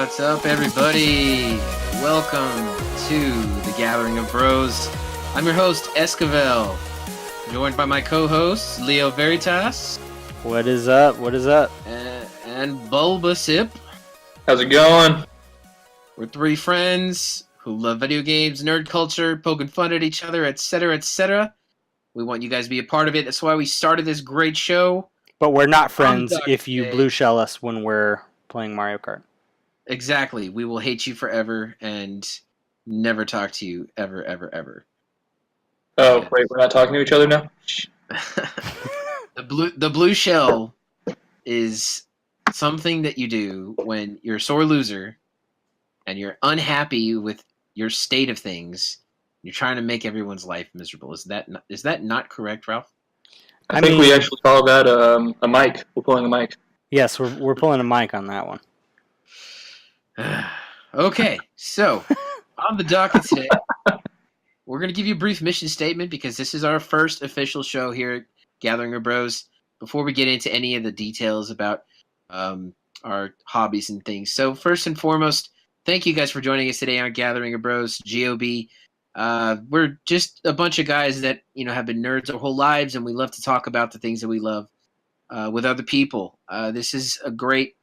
What's up, everybody? Welcome to the Gathering of Bros. I'm your host, Esquivel, joined by my co-hosts, Leo Veritas. What is up? What is up? And Bulbasip. How's it going? We're three friends who love video games, nerd culture, poking fun at each other, etc., etc. We want you guys to be a part of it. That's why we started this great show. But we're not friends if you today. blue shell us when we're playing Mario Kart. Exactly. We will hate you forever and never talk to you ever, ever, ever. Oh, wait, we're not talking to each other now? The blue shell is something that you do when you're a sore loser and you're unhappy with your state of things. You're trying to make everyone's life miserable. Is that not correct, Ralph? I think we actually call that a mic. We're pulling a mic. Yes, we're pulling a mic on that one. Okay, so on the docket today, we're going to give you a brief mission statement because this is our first official show here at Gathering of Bros before we get into any of the details about our hobbies and things. So first and foremost, thank you guys for joining us today on Gathering of Bros, G.O.B. We're just a bunch of guys that have been nerds our whole lives, and we love to talk about the things that we love with other people. This is a great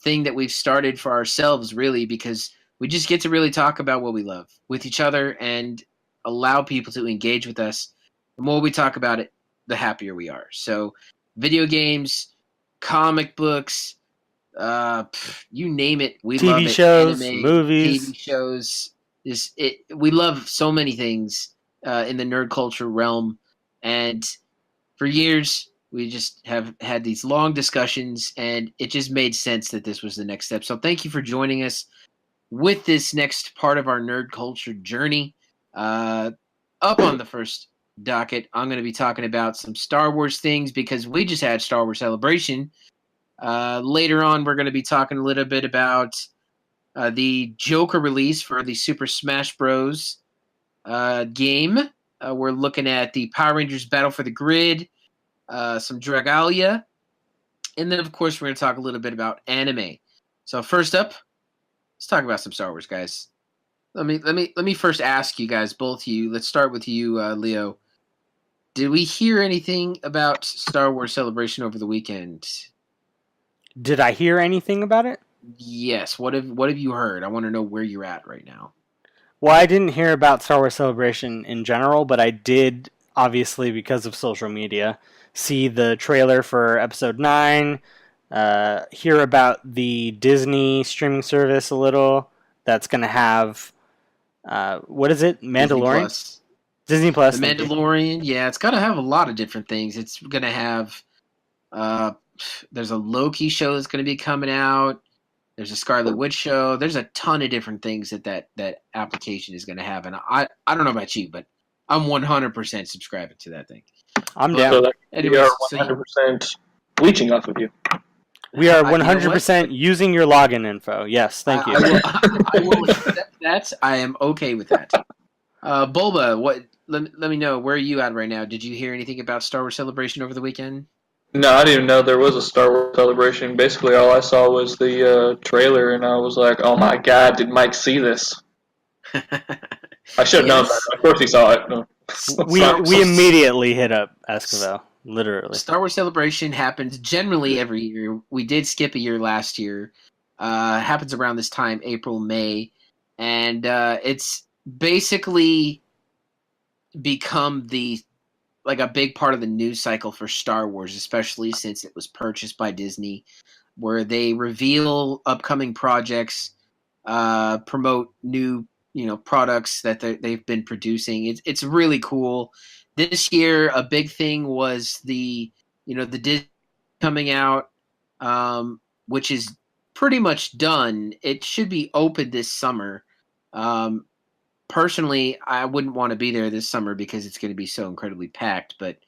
thing that we've started for ourselves, really, because we just get to really talk about what we love with each other and allow people to engage with us. The more we talk about it, the happier we are. So video games, comic books, you name it, we love it. TV shows, Anime, movies. TV shows. We love so many things in the nerd culture realm. And for years, we just have had these long discussions, and it just made sense that this was the next step. So thank you for joining us with this next part of our nerd culture journey. Up on the first docket, I'm going to be talking about some Star Wars things because we just had Star Wars Celebration. Later on, we're going to be talking a little bit about the Joker release for the Super Smash Bros. Game. We're looking at the Power Rangers Battle for the Grid, some Dragalia, and then of course we're going to talk a little bit about anime. So first up, let's talk about some Star Wars, guys. Let me first ask you guys, both of you. Let's start with you, Leo. Did we hear anything about Star Wars Celebration over the weekend? Did I hear anything about it? Yes. What have you heard? I want to know where you're at right now. Well, I didn't hear about Star Wars Celebration in general, but I did, obviously, because of social media, see the trailer for Episode 9, hear about the Disney streaming service a little that's going to have, what is it? Mandalorian? Disney Plus. The Mandalorian, yeah, it's got to have a lot of different things. It's going to have, there's a Loki show that's going to be coming out. There's a Scarlet Witch show. There's a ton of different things that application is going to have. And I don't know about you, but I'm 100% subscribing to that thing. I'm down. So we are 100% leeching off of you. We are 100% using your login info. Yes, thank you. I will accept that. I am okay with that. Bulba, let me know, where are you at right now? Did you hear anything about Star Wars Celebration over the weekend? No, I didn't even know there was a Star Wars Celebration. Basically, all I saw was the trailer, and I was like, oh my god, did Mike see this? I should have known that. Of course he saw it. No. We immediately hit up Esquivel, literally. Star Wars Celebration happens generally every year. We did skip a year last year. Happens around this time, April, May. And it's basically become a big part of the news cycle for Star Wars, especially since it was purchased by Disney, where they reveal upcoming projects, promote new products that they've been producing. It's really cool. This year, a big thing was the Disney coming out, which is pretty much done. It should be open this summer. Personally, I wouldn't want to be there this summer because it's going to be so incredibly packed, but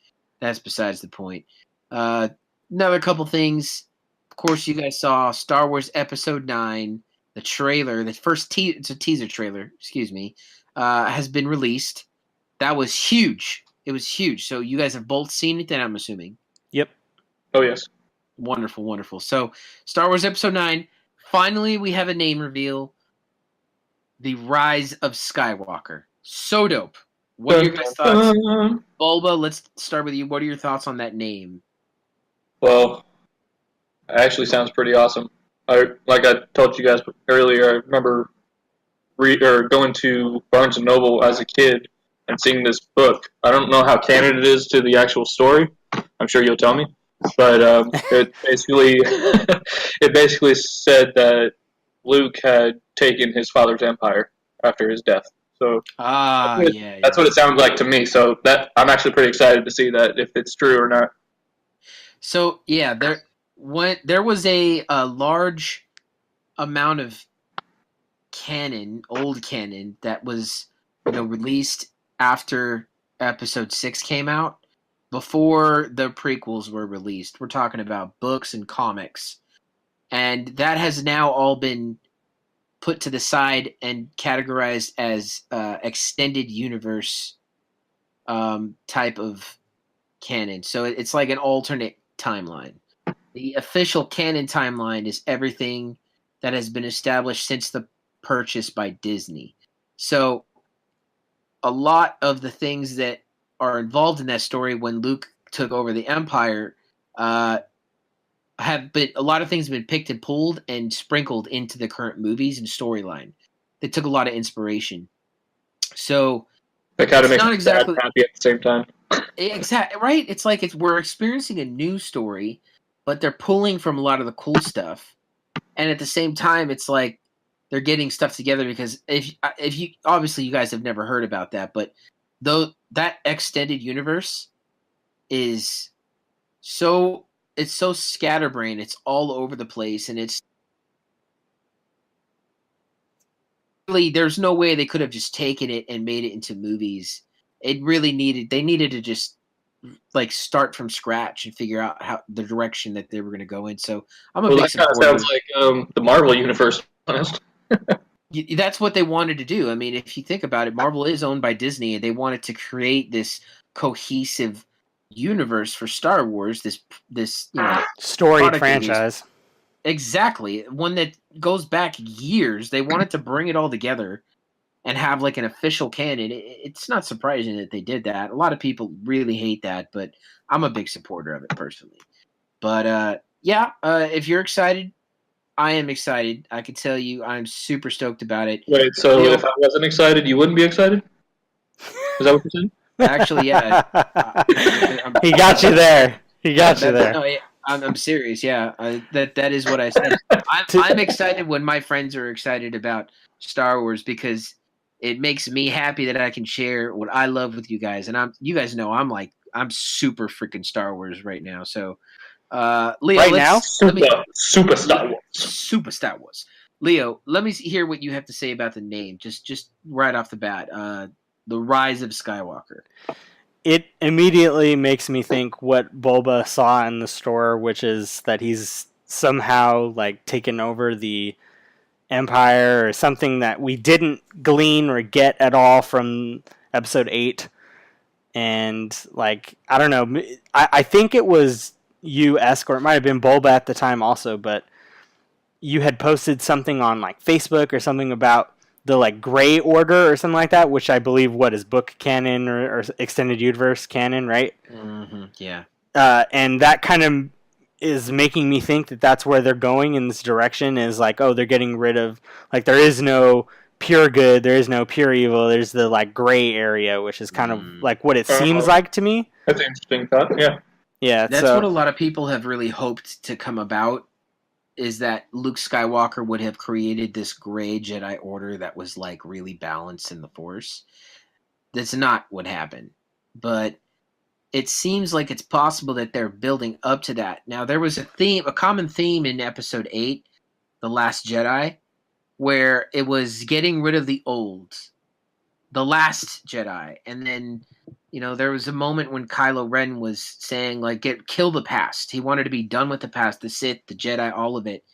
that's besides the point. Another couple things. Of course, you guys saw Star Wars Episode 9, the trailer, the first it's a teaser trailer, has been released. That was huge. It was huge. So you guys have both seen it then, I'm assuming. Yep. Oh, yes. Wonderful, wonderful. So Star Wars Episode 9, finally, we have a name reveal. The Rise of Skywalker. So dope. What are your guys' thoughts? Bulba, let's start with you. What are your thoughts on that name? Well, it actually sounds pretty awesome. Like I told you guys earlier, I remember going to Barnes and Noble as a kid and seeing this book. I don't know how canon it is to the actual story. I'm sure you'll tell me. But it basically it basically said that Luke had taken his father's empire after his death. So that's what it sounds like to me. So that I'm actually pretty excited to see that if it's true or not. So yeah, there was a large amount of old canon that was released after Episode 6 came out, before the prequels were released. We're talking about books and comics, and that has now all been put to the side and categorized as extended universe type of canon. So it's like an alternate timeline. The official canon timeline is everything that has been established since the purchase by Disney. So a lot of the things that are involved in that story when Luke took over the Empire have been, a lot of things have been picked and pulled and sprinkled into the current movies and storyline. They took a lot of inspiration. So that kind of makes me sad and happy at the same time. Exactly right. It's like we're experiencing a new story, but they're pulling from a lot of the cool stuff, and at the same time, it's like they're getting stuff together because if you obviously you guys have never heard about that, but though that extended universe is so scatterbrained, it's all over the place, and it's really there's no way they could have just taken it and made it into movies. They needed to just like start from scratch and figure out how the direction that they were going to go in. So I'm a big supporter. That kind of sounds like the Marvel universe. Honest. That's what they wanted to do. I mean, if you think about it, Marvel is owned by Disney, and they wanted to create this cohesive universe for Star Wars. This storied franchise. Exactly, one that goes back years. They wanted to bring it all together and have like an official canon. It's not surprising that they did that. A lot of people really hate that, but I'm a big supporter of it personally. But if you're excited, I am excited. I can tell you I'm super stoked about it. Wait, so if I wasn't excited, you wouldn't be excited? Is that what you're saying? Actually, yeah. He got you there. He got you there. No, I'm serious. Yeah, that is what I said. I'm excited when my friends are excited about Star Wars because it makes me happy that I can share what I love with you guys. And you guys know I'm super freaking Star Wars right now. So, Leo, super Star Wars. Super Star Wars. Leo, let me hear what you have to say about the name. Just right off the bat, the Rise of Skywalker. It immediately makes me think what Bulba saw in the store, which is that he's somehow like taken over the Empire or something that we didn't glean or get at all from Episode 8. And like, I don't know, I think it was you, Esk, or it might have been Bulba at the time also, but you had posted something on like Facebook or something about the like Gray Order or something like that, which I believe is book canon or extended universe canon, right? Mm-hmm. Yeah. And that kind of is making me think that that's where they're going in this direction. Is like, oh, they're getting rid of like there is no pure good, there is no pure evil. There's the like gray area, which is kind of like what it seems like to me. That's an interesting thought. Yeah. Yeah. That's what a lot of people have really hoped to come about. Is that Luke Skywalker would have created this gray Jedi Order that was like really balanced in the Force. That's not what happened. But it seems like it's possible that they're building up to that. Now, there was a common theme in Episode 8, The Last Jedi, where it was getting rid of the old, the last Jedi. And then, there was a moment when Kylo Ren was saying, like, kill the past. He wanted to be done with the past, the Sith, the Jedi, all of it.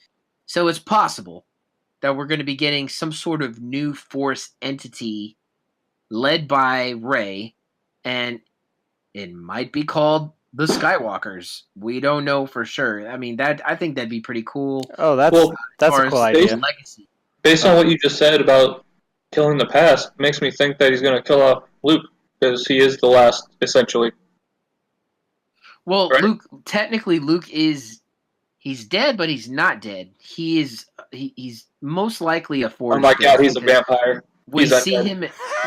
So it's possible that we're going to be getting some sort of new Force entity led by Rey, and it might be called the Skywalkers. We don't know for sure. I mean, I think that'd be pretty cool Oh, Well, as that's a far cool as idea. legacy. based on what you just said about killing the past, makes me think that he's going to kill off Luke because he is the last, essentially. Well, Right? technically, Luke is he's dead, but he's not dead. He's most likely a Oh Force my god, ghost he's a because vampire. we He's see undead. him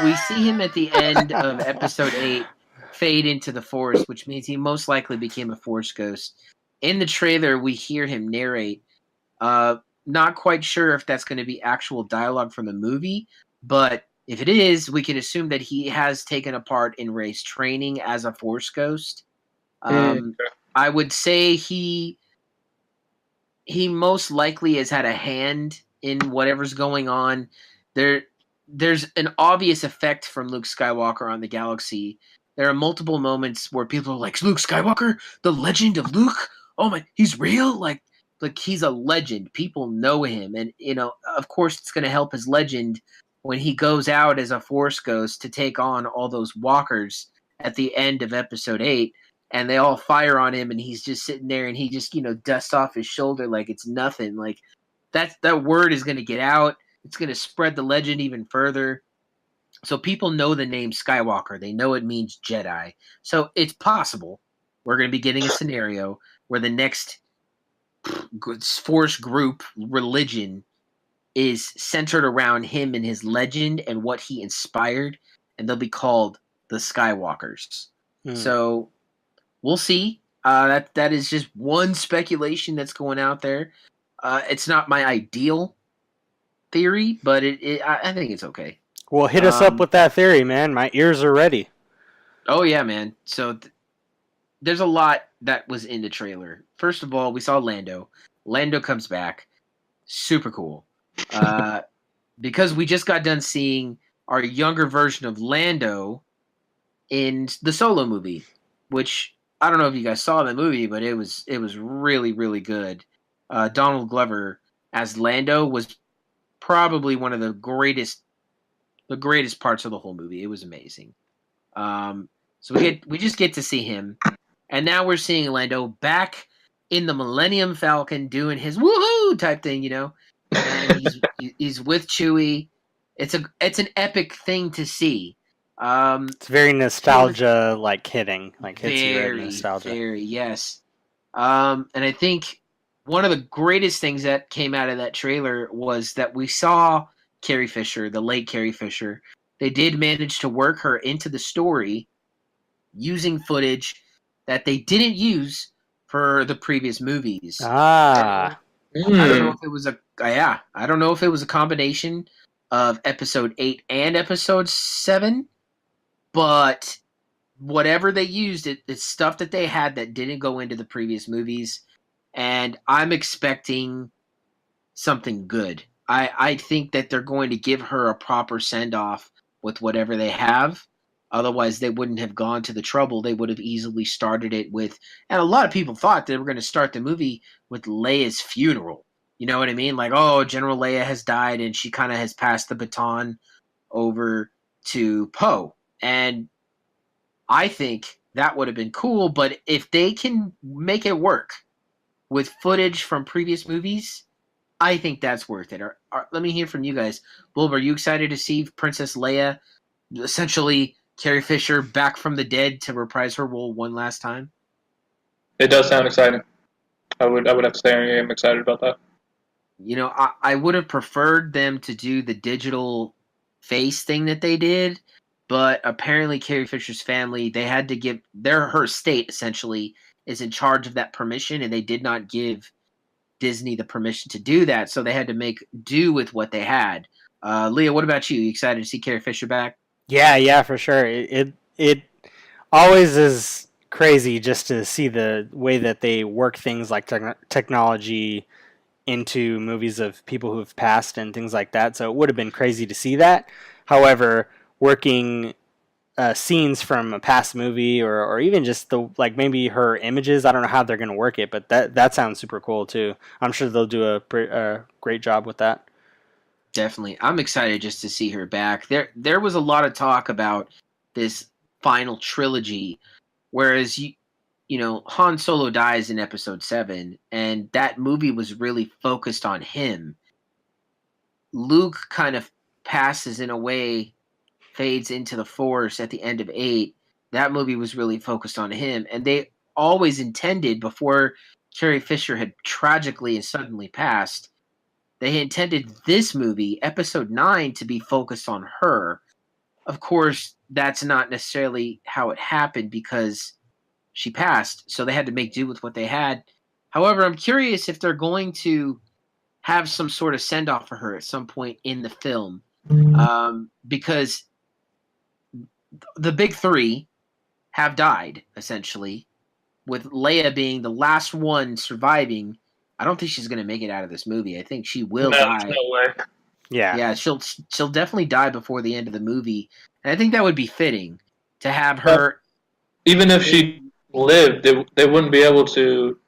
we see him at the end of episode 8 fade into the Force, which means he most likely became a Force ghost. In the trailer, we hear him narrate. Not quite sure if that's going to be actual dialogue from the movie, but if it is, we can assume that he has taken a part in Rey's training as a Force ghost. Um, Okay. I would say he most likely has had a hand in whatever's going on. There's an obvious effect from Luke Skywalker on the galaxy. There are multiple moments where people are like, Luke Skywalker, the legend of Luke. Oh my, he's real. Like he's a legend. People know him, and of course, it's going to help his legend when he goes out as a Force ghost to take on all those walkers at the end of Episode 8, and they all fire on him, and he's just sitting there, and he just dusts off his shoulder like it's nothing. Like that word is going to get out. It's going to spread the legend even further. So people know the name Skywalker. They know it means Jedi. So it's possible we're going to be getting a scenario where the next Force group religion is centered around him and his legend and what he inspired, and they'll be called the Skywalkers. Hmm. So we'll see. That is just one speculation that's going out there. It's not my ideal theory, but I think it's okay. Well, hit us up with that theory, man. My ears are ready. Oh yeah, man. So there's a lot that was in the trailer. First of all, we saw Lando. Lando comes back. Super cool. Because we just got done seeing our younger version of Lando in the Solo movie, which I don't know if you guys saw the movie, but it was really really good. Donald Glover as Lando was probably one of the greatest parts of the whole movie. It was amazing. So we just get to see him, and now we're seeing Lando back in the Millennium Falcon doing his woohoo type thing, and he's with Chewie. It's an epic thing to see. It's very Taylor, nostalgia, like hitting, like hits you right in very nostalgia. very yes. And I think one of the greatest things that came out of that trailer was that we saw Carrie Fisher, the late Carrie Fisher. They did manage to work her into the story using footage that they didn't use for the previous movies. Ah, I don't know Hmm. if it was I don't know if it was a combination of episode 8 and episode 7, but whatever they used, it's stuff that they had that didn't go into the previous movies, and I'm expecting something good. I think that they're going to give her a proper send off with whatever they have. Otherwise, they wouldn't have gone to the trouble. They would have easily started it with, and a lot of people thought they were going to start the movie with Leia's funeral. You know what I mean? Like, oh, General Leia has died, and she kind of has passed the baton over to Poe. And I think that would have been cool. But if they can make it work with footage from previous movies, I think that's worth it. Let me hear from you guys. Bulb, are you excited to see Princess Leia, essentially Carrie Fisher, back from the dead to reprise her role one last time? It does sound exciting. I would have to say I am excited about that. I would have preferred them to do the digital face thing that they did, but apparently Carrie Fisher's family, they had to give her state essentially is in charge of that permission, and they did not give Disney the permission to do that, so they had to make do with what they had. Leah, what about you? You excited to see Carrie Fisher back? yeah, for sure. It always is crazy just to see the way that they work things like technology into movies of people who've passed and things like that. So it would have been crazy to see that. However, working scenes from a past movie or even just the like maybe her images. I don't know how they're going to work it, but that sounds super cool too. I'm sure they'll do a great job with that. Definitely. I'm excited just to see her back. There was a lot of talk about this final trilogy, whereas Han Solo dies in Episode 7, and that movie was really focused on him. Luke kind of passes in a way, fades into the Force at the end of 8. That movie was really focused on him, and they always intended, before Carrie Fisher had tragically and suddenly passed, they intended this movie, Episode 9, to be focused on her. Of course, that's not necessarily how it happened because she passed, so they had to make do with what they had. However, I'm curious if they're going to have some sort of send-off for her at some point in the film, because the big three have died, essentially, with Leia being the last one surviving. I don't think she's going to make it out of this movie. I think she will die. No way. Yeah, she'll definitely die before the end of the movie, and I think that would be fitting to have her. Even if she lived, they wouldn't be able to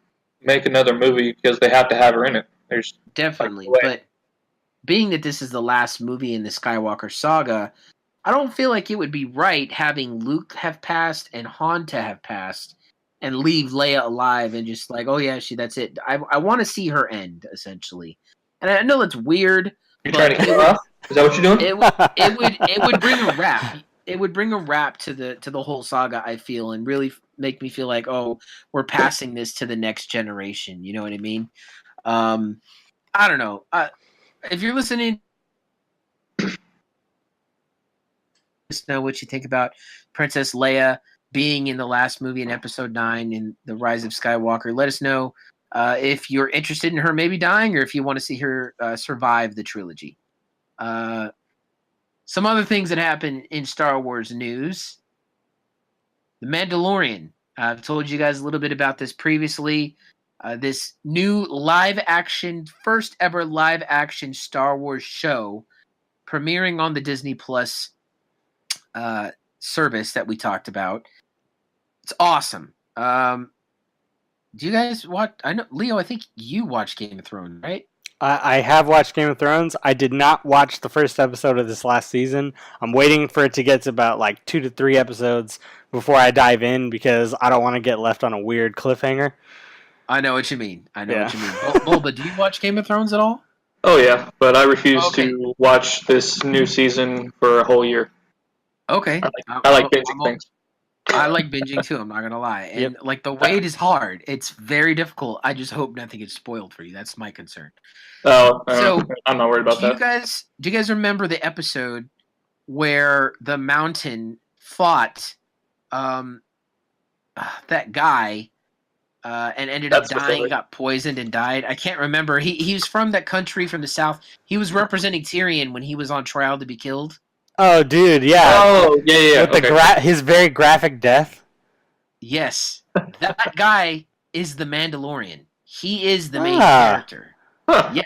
make another movie because they have to have her in it. There's Definitely, no way. but being that this is the last movie in the Skywalker saga, I don't feel like it would be right having Luke have passed and Han to have passed and leave Leia alive and just like, oh yeah, that's it. I want to see her end, essentially. And I know it's weird. You're trying to kill her off? Is that what you're doing? It would bring a wrap. It would bring a wrap to the whole saga, I feel, and really make me feel like, oh, we're passing this to the next generation. You know what I mean? I don't know. If you're listening, just know what you think about Princess Leia being in the last movie in Episode 9 in The Rise of Skywalker. Let us know if you're interested in her maybe dying or if you want to see her survive the trilogy. Some other things that happen in Star Wars news. The Mandalorian. I've told you guys a little bit about this previously. This new first ever live action Star Wars show premiering on the Disney Plus service that we talked about. It's awesome. Do you guys watch? I know, Leo, I think you watched Game of Thrones, right? I have watched Game of Thrones. I did not watch the first episode of this last season. I'm waiting for it to get to about like 2 to 3 episodes before I dive in because I don't want to get left on a weird cliffhanger. I know what you mean. What you mean. Bulba, do you watch Game of Thrones at all? Oh yeah, but I refuse to watch this new season for a whole year. Okay. I like binging things. I like binging too, I'm not gonna lie. And like the wait is hard. It's very difficult. I just hope nothing gets spoiled for you. That's my concern. Oh, So I'm not worried about that. Do you guys remember the episode where the Mountain fought that guy and ended up dying, got poisoned and died? I can't remember. He was from that country from the south. He was representing Tyrion when he was on trial to be killed. Oh, dude, yeah. Oh, yeah. With his very graphic death. Yes, that guy is the Mandalorian. He is the main character. Huh. Yes.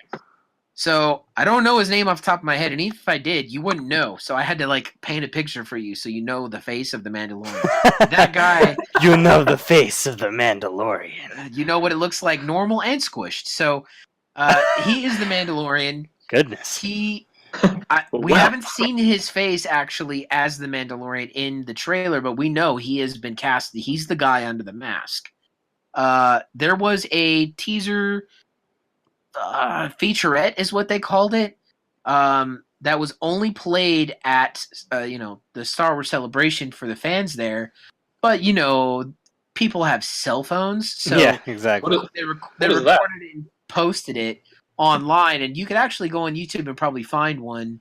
So I don't know his name off the top of my head, and even if I did, you wouldn't know. So I had to like paint a picture for you, so you know the face of the Mandalorian. That guy. You know the face of the Mandalorian. You know what it looks like, normal and squished. So he is the Mandalorian. Goodness. We haven't seen his face actually as the Mandalorian in the trailer, but we know he has been cast. He's the guy under the mask. There was a teaser featurette, is what they called it. That was only played at the Star Wars Celebration for the fans there. But people have cell phones, so yeah, exactly. They recorded it and posted it online, and you could actually go on YouTube and probably find one.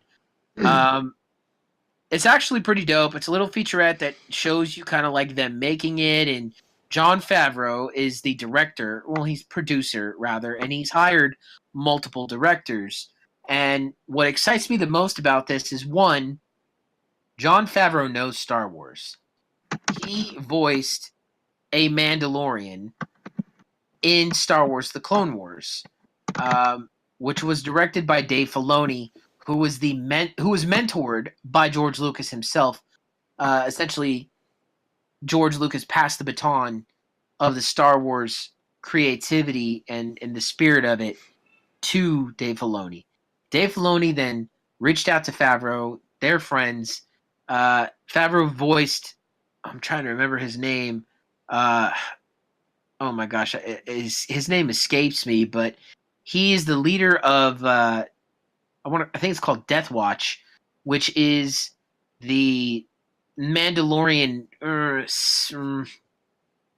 It's actually pretty dope. It's a little featurette that shows you kind of like them making it, and Jon Favreau is the director. Well, he's producer rather, and he's hired multiple directors. And what excites me the most about this is, one, Jon Favreau knows Star Wars. He voiced a Mandalorian in Star Wars: The Clone Wars, which was directed by Dave Filoni, who was mentored by George Lucas himself. Essentially, George Lucas passed the baton of the Star Wars creativity and the spirit of it to Dave Filoni. Dave Filoni then reached out to Favreau. They're friends. Favreau voiced, I'm trying to remember his name, oh my gosh, his name escapes me, but he is the leader of I think it's called Death Watch, which is the Mandalorian.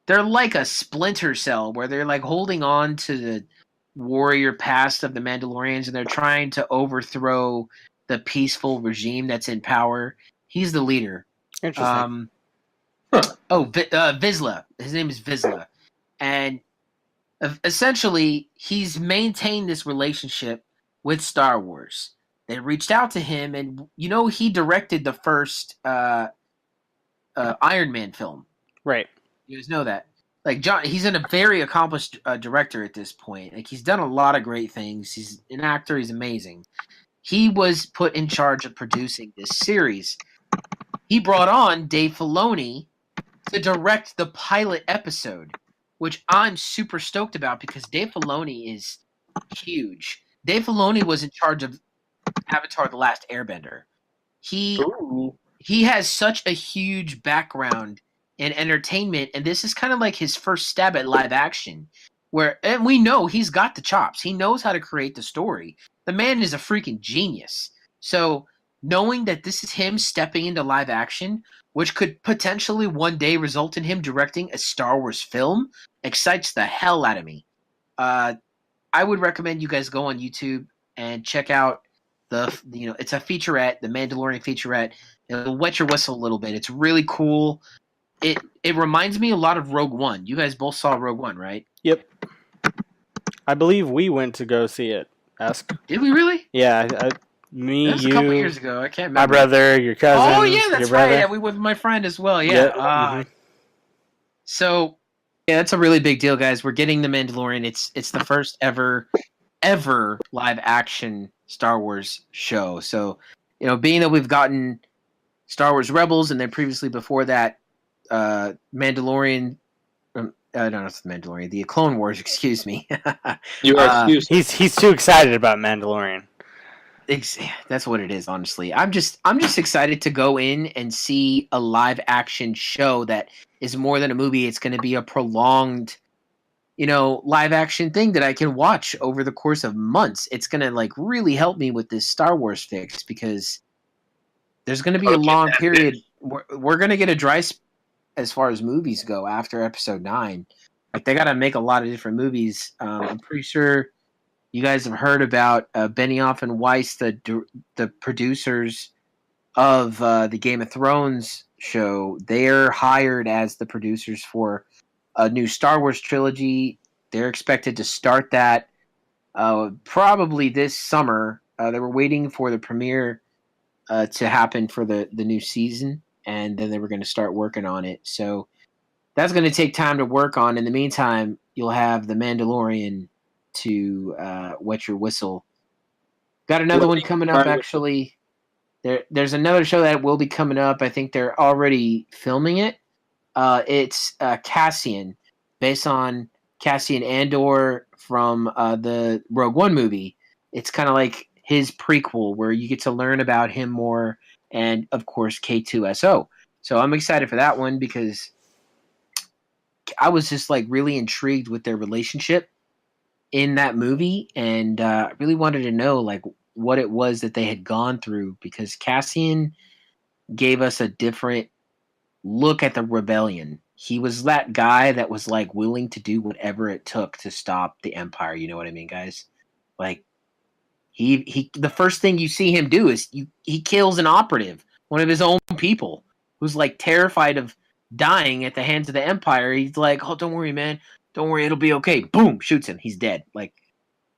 They're like a splinter cell where they're like holding on to the warrior past of the Mandalorians, and they're trying to overthrow the peaceful regime that's in power. He's the leader. Interesting. Vizsla. His name is Vizsla, and essentially he's maintained this relationship with Star Wars. They reached out to him, and he directed the first Iron Man film. Right. You guys know that. Like John, he's a very accomplished director at this point. Like he's done a lot of great things. He's an actor. He's amazing. He was put in charge of producing this series. He brought on Dave Filoni to direct the pilot episode, which I'm super stoked about because Dave Filoni is huge. Dave Filoni was in charge of Avatar: The Last Airbender. He has such a huge background in entertainment, and this is kind of like his first stab at live action. And we know he's got the chops. He knows how to create the story. The man is a freaking genius. So knowing that this is him stepping into live action, which could potentially one day result in him directing a Star Wars film, excites the hell out of me. I would recommend you guys go on YouTube and check out it's a featurette, the Mandalorian featurette. It'll wet your whistle a little bit. It's really cool. It reminds me a lot of Rogue One. You guys both saw Rogue One, right? Yep. I believe we went to go see it. Did we really? Yeah, me, that was you, a couple years ago. I can't remember. my brother, your cousin. Oh yeah, that's your brother. right. Yeah, we went with my friend as well. Yeah. Yep. Mm-hmm. So yeah, that's a really big deal, guys. We're getting the Mandalorian. It's the first ever live action Star Wars show. So being that we've gotten Star Wars Rebels, and then previously before that, Mandalorian. No, it's the Mandalorian. The Clone Wars. Excuse me. You are excused. He's too excited about Mandalorian. That's what it is. Honestly, I'm just excited to go in and see a live action show that is more than a movie. It's going to be a prolonged, live action thing that I can watch over the course of months. It's going to really help me with this Star Wars fix because there's going to be a long period. We're going to get a dry spell as far as movies go after Episode 9. Like they got to make a lot of different movies. I'm pretty sure you guys have heard about Benioff and Weiss, the producers of the Game of Thrones show. They're hired as the producers for a new Star Wars trilogy. They're expected to start that probably this summer. They were waiting for the premiere to happen for the new season, and then they were going to start working on it. So that's going to take time to work on. In the meantime, you'll have The Mandalorian to wet your whistle. Got another one coming up, actually. There's another show that will be coming up. I think they're already filming it. It's Cassian, based on Cassian Andor from the Rogue One movie. It's kind of like his prequel where you get to learn about him more, and of course K2SO. So I'm excited for that one because I was just really intrigued with their relationship in that movie, and really wanted to know what it was that they had gone through, because Cassian gave us a different look at the rebellion. He was that guy that was willing to do whatever it took to stop the Empire. You know what I mean, guys? He the first thing you see him do is he kills an operative, one of his own people, who's terrified of dying at the hands of the Empire. He's like, "Oh, don't worry, man. Don't worry, it'll be okay." Boom, shoots him. He's dead.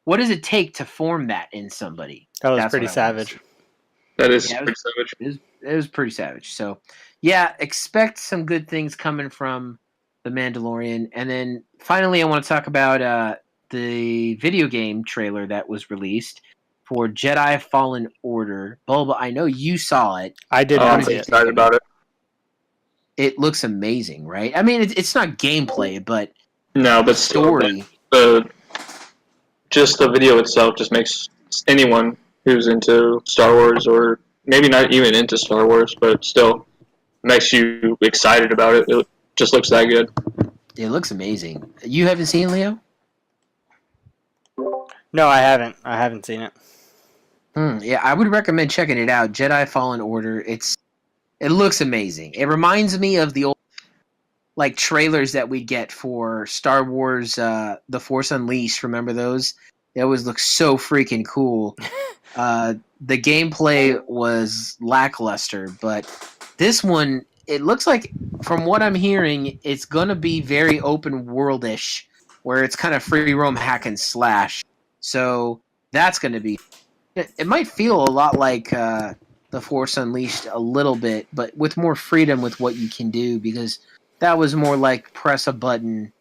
What does it take to form that in somebody? That was pretty savage. That is pretty savage. It was pretty savage. So, yeah, expect some good things coming from The Mandalorian. And then finally, I want to talk about the video game trailer that was released for Jedi Fallen Order. Bulba, I know you saw it. I did. I'm excited about it. It looks amazing, right? I mean, it's not gameplay, but no, but story. Just the video itself just makes anyone who's into Star Wars, or maybe not even into Star Wars, but still makes you excited about it. It just looks that good. It looks amazing. You haven't seen Leo? No, I haven't. I haven't seen it. Yeah, I would recommend checking it out. Jedi Fallen Order. It looks amazing. It reminds me of the old like trailers that we get for Star Wars The Force Unleashed. Remember those? They always look so freaking cool. The gameplay was lackluster, but this one, it looks like, from what I'm hearing, it's gonna be very open world-ish, where it's kind of free roam hack and slash. So that's gonna be. It might feel a lot like The Force Unleashed a little bit, but with more freedom with what you can do, because that was more like press a button,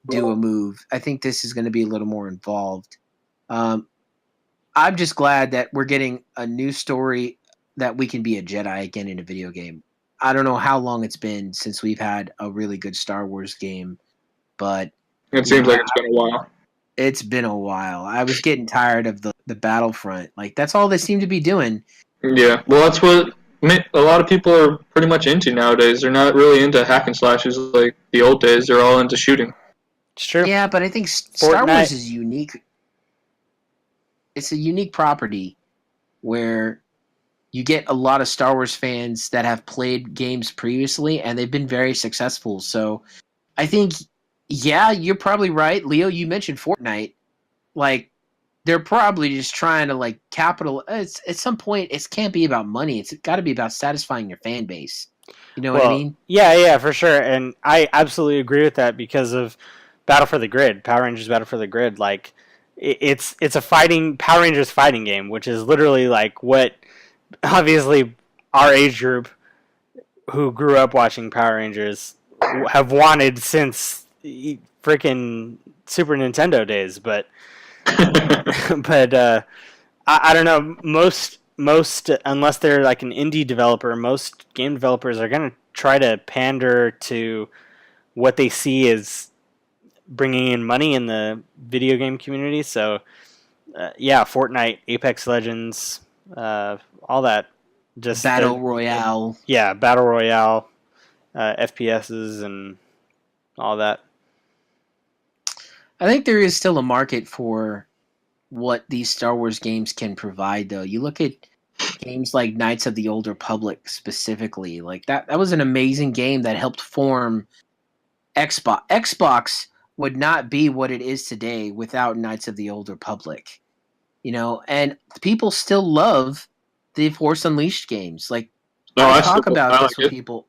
do a move. I think this is going to be a little more involved. I'm just glad that we're getting a new story that we can be a Jedi again in a video game. I don't know how long it's been since we've had a really good Star Wars game, but It seems like it's been a while. it's been a while. I was getting tired of the Battlefront. Like, that's all they seem to be doing. Yeah, well, that's what a lot of people are pretty much into nowadays. They're not really into hack and slashes like the old days. They're all into shooting. It's true. Yeah, but I think Star Wars is unique. It's a unique property where you get a lot of Star Wars fans that have played games previously, and they've been very successful. So I think, yeah, you're probably right. Leo, you mentioned Fortnite. Like, they're probably just trying to, like, at some point, it can't be about money. It's got to be about satisfying your fan base. You know what I mean? Yeah, for sure. And I absolutely agree with that because of Battle for the Grid, Power Rangers Battle for the Grid. Like, it's a Power Rangers fighting game, which is literally like what obviously our age group who grew up watching Power Rangers have wanted since freaking Super Nintendo days. But I don't know, most unless they're like an indie developer, most game developers are going to try to pander to what they see as bringing in money in the video game community. So yeah, Fortnite, Apex Legends, all that, just Battle Royale. Yeah, Battle Royale, FPSs and all that. I think there is still a market for what these Star Wars games can provide, though. You look at games like Knights of the Old Republic specifically, like that was an amazing game that helped form Xbox. Xbox would not be what it is today without Knights of the Old Republic. You know, and people still love the Force Unleashed games. Like, I talk about this with people.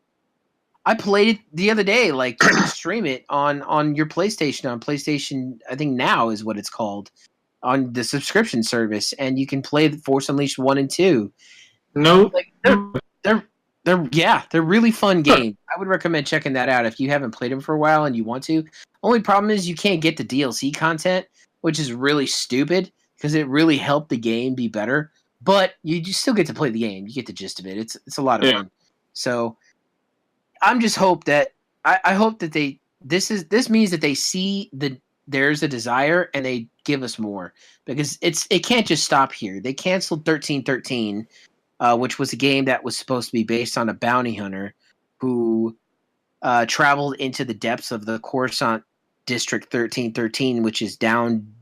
I played it the other day. Like, you can stream it on your PlayStation, on PlayStation, I think Now is what it's called, on the subscription service, and you can play the Force Unleashed 1 and 2. No. Like, they're really fun games. I would recommend checking that out if you haven't played them for a while and you want to. Only problem is you can't get the DLC content, which is really stupid because it really helped the game be better. But you still get to play the game. You get the gist of it. It's a lot of fun. So I'm just hope that I hope that this means that they see there's a desire and they give us more, because it can't just stop here. They canceled 1313, which was a game that was supposed to be based on a bounty hunter who traveled into the depths of the Coruscant District 1313, which is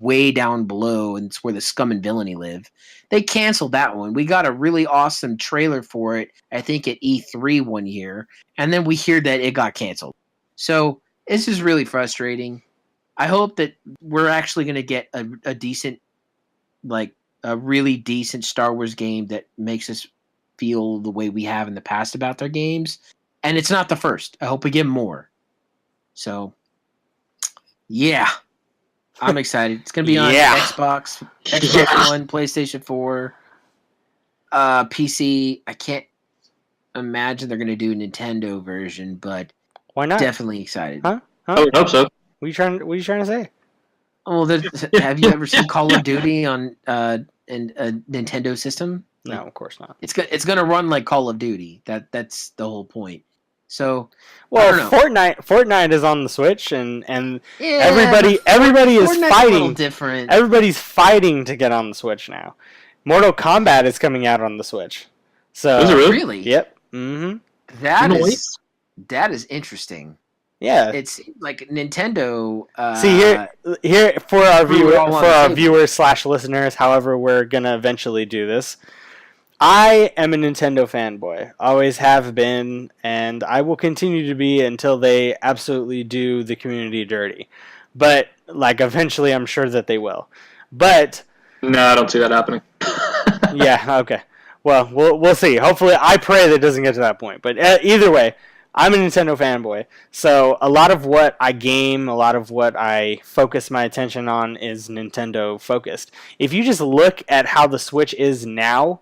way down below, and it's where the scum and villainy live. They canceled that one. We got a really awesome trailer for it, I think at E3 one year, and then we hear that it got canceled. So this is really frustrating. I hope that we're actually going to get a decent, like a really decent Star Wars game that makes us feel the way we have in the past about their games. And it's not the first. I hope we get more. So, yeah, I'm excited. It's going to be on Xbox One, PlayStation 4, PC. I can't imagine they're going to do a Nintendo version, but why not? Definitely excited. Huh? I would hope so. What are you trying to say? Oh, have you ever seen Call of Duty on a Nintendo system? No, of course not. It's going to run like Call of Duty. That's the whole point. So, well, Fortnite is on the Switch, and everybody is Fortnite's fighting. A little different. Everybody's fighting to get on the Switch now. Mortal Kombat is coming out on the Switch. So is it really? Really? Yep. Mm-hmm. That is interesting. Yeah. It's like Nintendo. See here for threw it all on the our table. viewers / listeners, however we're gonna eventually do this. I am a Nintendo fanboy, always have been, and I will continue to be until they absolutely do the community dirty. But like eventually, I'm sure that they will. But No, I don't see that happening. yeah, okay. Well, we'll see. Hopefully, I pray that it doesn't get to that point. But either way, I'm a Nintendo fanboy, so a lot of what I game, a lot of what I focus my attention on is Nintendo focused. If you just look at how the Switch is now,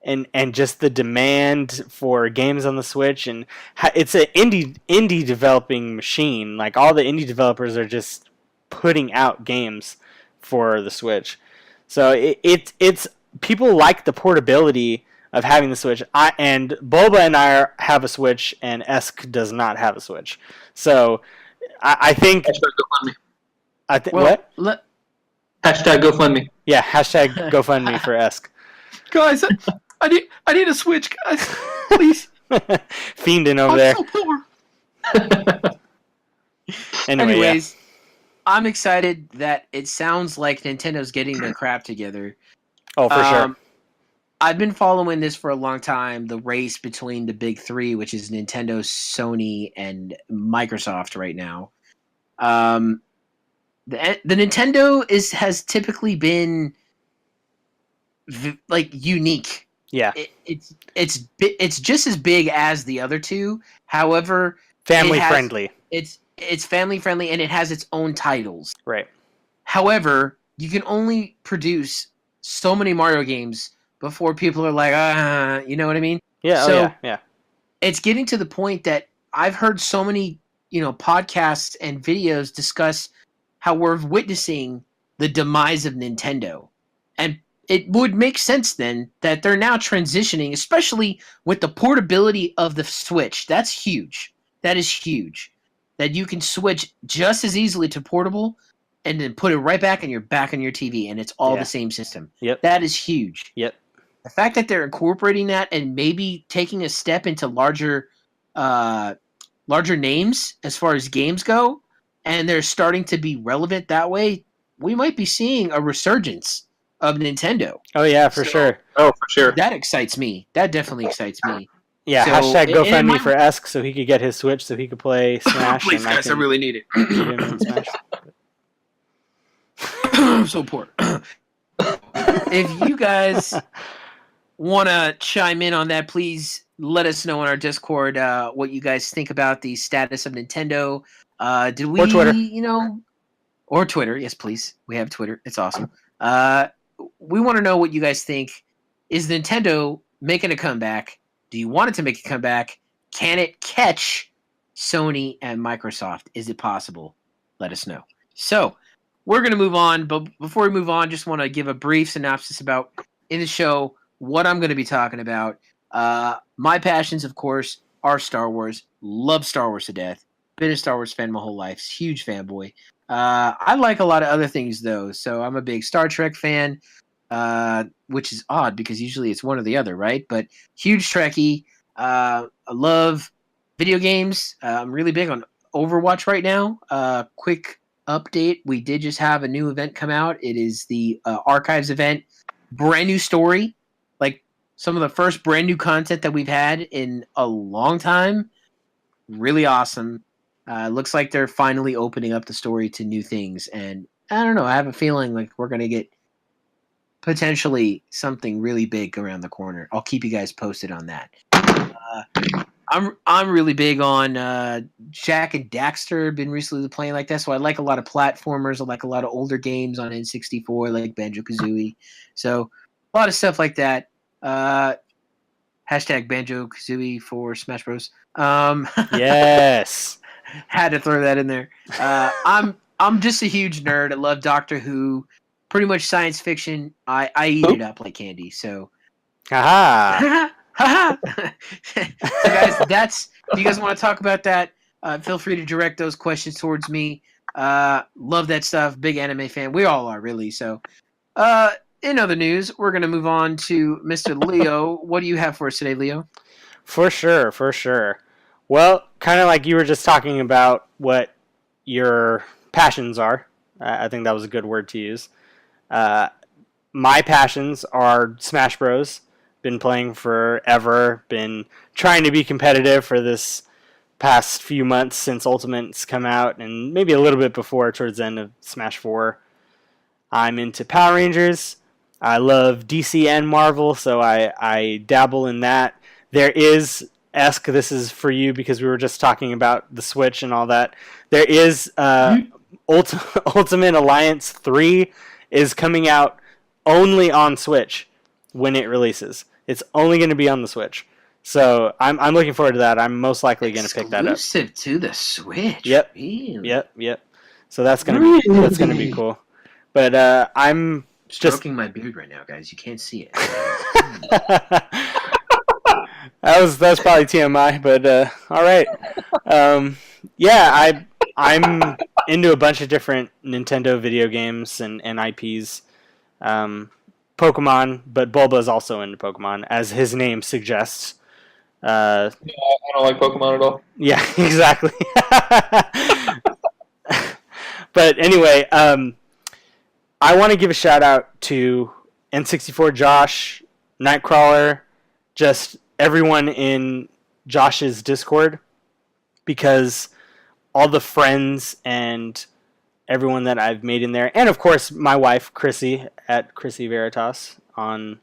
and just the demand for games on the Switch, and it's an indie developing machine. Like all the indie developers are just putting out games for the Switch. So it's people like the portability of having the Switch. And Bulba and I have a Switch, and Esk does not have a Switch. So I think Hashtag GoFundMe. What? Hashtag GoFundMe. Yeah, hashtag GoFundMe for Esk. Guys, I need a Switch, guys. Please. Fiending over there. I'm so poor. Anyways, I'm excited that it sounds like Nintendo's getting their crap together. Oh, for sure. I've been following this for a long time, the race between the big three, which is Nintendo, Sony, and Microsoft right now. The Nintendo has typically been like unique. Yeah. It's just as big as the other two. However, family friendly. It's family friendly and it has its own titles. Right. However, you can only produce so many Mario games before people are like, you know what I mean? Yeah. So yeah. it's getting to the point that I've heard so many, podcasts and videos discuss how we're witnessing the demise of Nintendo. And it would make sense then that they're now transitioning, especially with the portability of the Switch. That's huge. That is huge. That you can switch just as easily to portable and then put it right back and you're back on your TV and it's all the same system. Yep. That is huge. Yep. The fact that they're incorporating that and maybe taking a step into larger names as far as games go, and they're starting to be relevant that way, we might be seeing a resurgence of Nintendo. Oh yeah, for sure. Oh, for sure. That excites me. That definitely excites me. Yeah, So, hashtag GoFundMe for Esk so he could get his Switch so he could play Smash. Please, and guys, I really need it. beat him in Smash. I'm so poor. If you guys want to chime in on that, please let us know on our Discord what you guys think about the status of Nintendo. Did we, Or Twitter. Or Twitter. Yes, please. We have Twitter. It's awesome. We want to know what you guys think. Is Nintendo making a comeback? Do you want it to make a comeback? Can it catch Sony and Microsoft? Is it possible? Let us know. So we're going to move on, but before we move on, just want to give a brief synopsis about in the show what I'm going to be talking about. My passions, of course, are Star Wars. Love Star Wars to death. Been a Star Wars fan my whole life. Huge fanboy. I like a lot of other things, though. So I'm a big Star Trek fan, which is odd because usually it's one or the other, right? But huge Trekkie. I love video games. I'm really big on Overwatch right now. Quick update. We did just have a new event come out. It is the Archives event. Brand new story. Like some of the first brand new content that we've had in a long time. Really awesome. Looks like they're finally opening up the story to new things. And I don't know. I have a feeling like we're going to get potentially something really big around the corner. I'll keep you guys posted on that. I'm really big on Jack and Daxter. Been recently playing like that, so I like a lot of platformers. I like a lot of older games on N64, like Banjo-Kazooie. So a lot of stuff like that. Hashtag Banjo-Kazooie for Smash Bros. Yes. Had to throw that in there. I'm just a huge nerd. I love Doctor Who. Pretty much science fiction. I eat it up like candy. So, Haha. so guys, if you guys want to talk about that, feel free to direct those questions towards me. Love that stuff. Big anime fan. We all are, really. So, in other news, we're going to move on to Mr. Leo. What do you have for us today, Leo? For sure. Well, kind of like you were just talking about what your passions are. I think that was a good word to use. Uh, my passions are Smash Bros. Been playing forever. Been trying to be competitive for this past few months since Ultimate's come out, and maybe a little bit before, towards the end of Smash 4. I'm into Power Rangers. I love DC and Marvel, so I dabble in that. There is, Esk, this is for you because we were just talking about the Switch and all that. There is Ultimate Alliance 3 is coming out only on Switch when it releases. It's only going to be on the Switch. So I'm looking forward to that. I'm most likely going to pick that up. Exclusive to the Switch. Yep. Really? Yep. So that's gonna be cool. But I'm stroking my beard right now, guys. You can't see it. That's probably TMI, but all right. Yeah, I'm into a bunch of different Nintendo video games and IPs. Pokemon, but Bulba is also into Pokemon, as his name suggests. Yeah, I don't like Pokemon at all. Yeah, exactly. But anyway, I want to give a shout out to N64 Josh, Nightcrawler, just everyone in Josh's Discord, because all the friends and everyone that I've made in there, and of course my wife Chrissy at Chrissy Veritas on,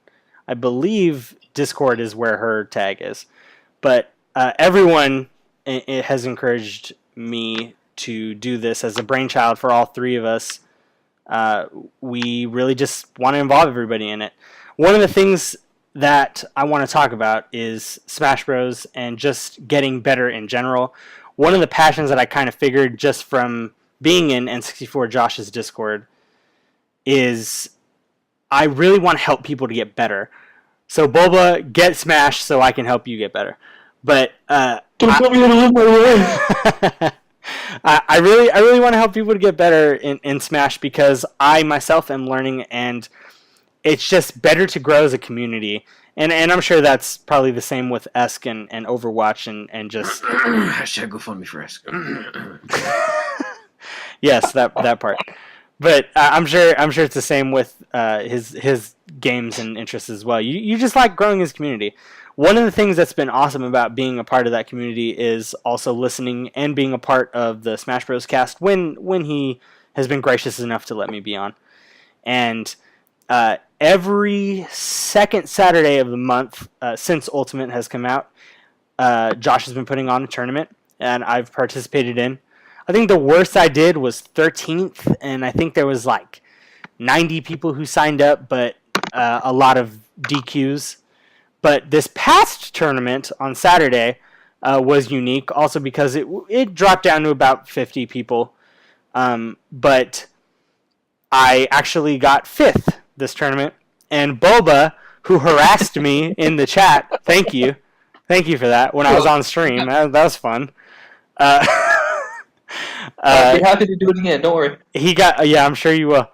I believe Discord is where her tag is, but everyone it has encouraged me to do this as a brainchild for all three of us. We really just want to involve everybody in it. One of the things that I want to talk about is Smash Bros. And just getting better in general. One of the passions that I kind of figured just from being in N64 Josh's Discord is I really want to help people to get better. So Boba, get Smash so I can help you get better. But don't tell me how to live my life. I really want to help people to get better in Smash because I myself am learning, and it's just better to grow as a community. And I'm sure that's probably the same with Esk and Overwatch and just hashtag GoFundMe for Esk. Yes, that part. But I'm sure it's the same with his games and interests as well. You just like growing his community. One of the things that's been awesome about being a part of that community is also listening and being a part of the Smash Bros. Cast when he has been gracious enough to let me be on. And every second Saturday of the month since Ultimate has come out, Josh has been putting on a tournament, and I've participated in. I think the worst I did was 13th, and I think there was like 90 people who signed up, but a lot of DQs. But this past tournament on Saturday was unique, also because it dropped down to about 50 people. But I actually got 5th this tournament, and Boba, who harassed me in the chat, thank you for that, when I was on stream. That was fun. I'd be happy to do it again. Don't worry. I'm sure you will.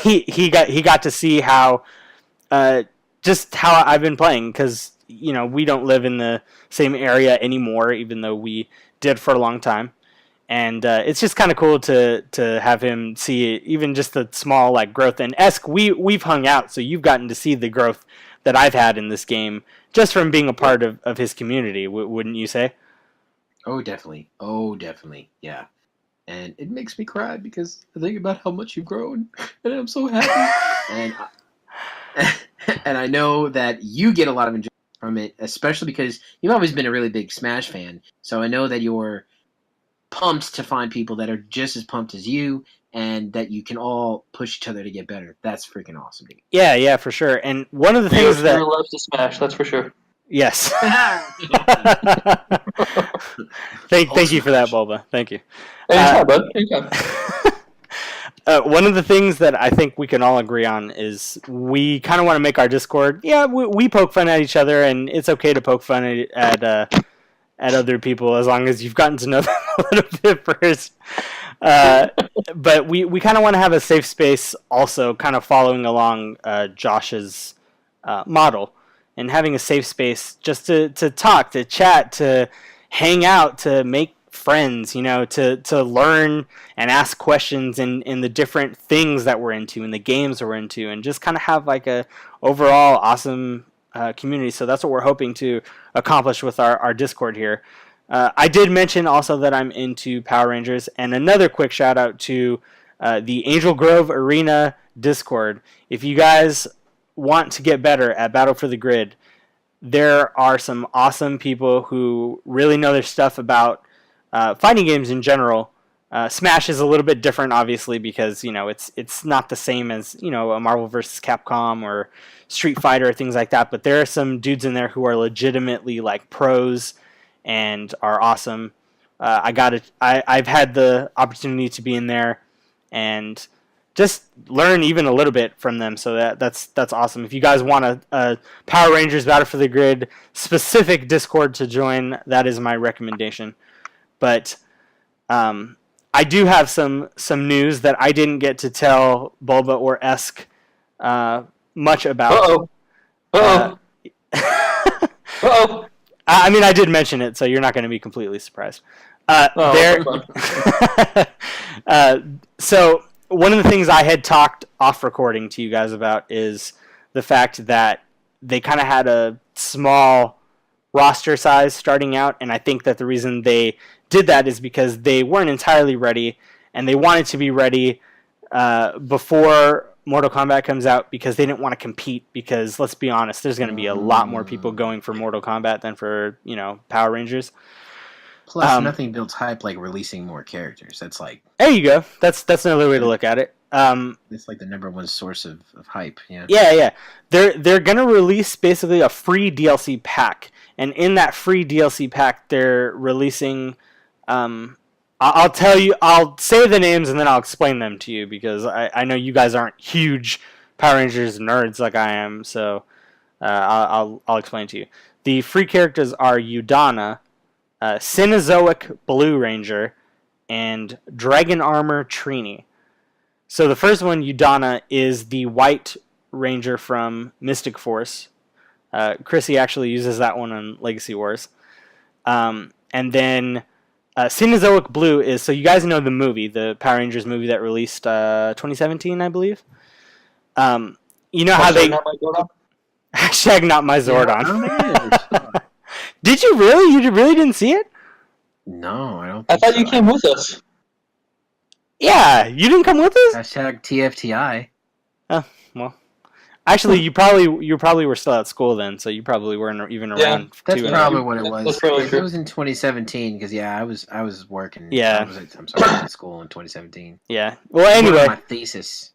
he got to see how just how I've been playing, because we don't live in the same area anymore, even though we did for a long time, and it's just kind of cool to have him see even just the small like growth. And Esk, we've hung out, so you've gotten to see the growth that I've had in this game just from being a part of his community. Wouldn't you say? Oh, definitely. Yeah. And it makes me cry because I think about how much you've grown, and I'm so happy. And I know that you get a lot of enjoyment from it, especially because you've always been a really big Smash fan. So I know that you're pumped to find people that are just as pumped as you, and that you can all push each other to get better. That's freaking awesome, dude. Yeah, for sure. And one of the things that loves to Smash, that's for sure. Yes. Thank you for that, Boba. Thank you. Anytime, bud. Anytime. One of the things that I think we can all agree on is we kind of want to make our Discord. Yeah, we poke fun at each other, and it's okay to poke fun at other people as long as you've gotten to know them a little bit first. But we kind of want to have a safe space, also kind of following along Josh's model, and having a safe space just to talk, to chat, to hang out, to make friends, to learn and ask questions in the different things that we're into and the games we're into, and just kind of have like a overall awesome community. So that's what we're hoping to accomplish with our Discord here. I did mention also that I'm into Power Rangers, and another quick shout out to the Angel Grove Arena Discord. If you guys want to get better at Battle for the Grid, there are some awesome people who really know their stuff about fighting games in general. Smash is a little bit different, obviously, because it's not the same as a Marvel vs. Capcom or Street Fighter or things like that. But there are some dudes in there who are legitimately like pros and are awesome. I've had the opportunity to be in there and just learn even a little bit from them. So that's awesome. If you guys want a Power Rangers Battle for the Grid specific Discord to join, that is my recommendation. But I do have some news that I didn't get to tell Bulba or Esk much about. Uh-oh. Uh-oh. Uh-oh. I mean, I did mention it, so you're not going to be completely surprised. So one of the things I had talked off recording to you guys about is the fact that they kind of had a small roster size starting out, and I think that the reason they did that is because they weren't entirely ready, and they wanted to be ready before Mortal Kombat comes out, because they didn't want to compete, because let's be honest, there's going to be a lot more people going for Mortal Kombat than for Power Rangers. Plus, nothing builds hype like releasing more characters. That's like, there you go. That's another way to look at it. It's like the number one source of hype. Yeah. They're gonna release basically a free DLC pack, and in that free DLC pack, they're releasing. I'll say the names and then I'll explain them to you, because I know you guys aren't huge Power Rangers nerds like I am, so I'll explain to you. The free characters are Udana, Cenozoic Blue Ranger, and Dragon Armor Trini. So the first one, Udana, is the White Ranger from Mystic Force. Chrissy actually uses that one on Legacy Wars. And then Cenozoic Blue is, so you guys know the movie, the Power Rangers movie that released 2017, I believe. You know how they... Hashtag not my Zordon. Did you really? You really didn't see it? No, I don't. I thought you came with us. Yeah, you didn't come with us? Hashtag TFTI. Oh, well. Actually, you probably were still at school then, so you probably weren't even around. That's probably what it was. That's probably true. It was in 2017, because I was working. Yeah. I was in school in 2017. Yeah. Well, anyway. My thesis.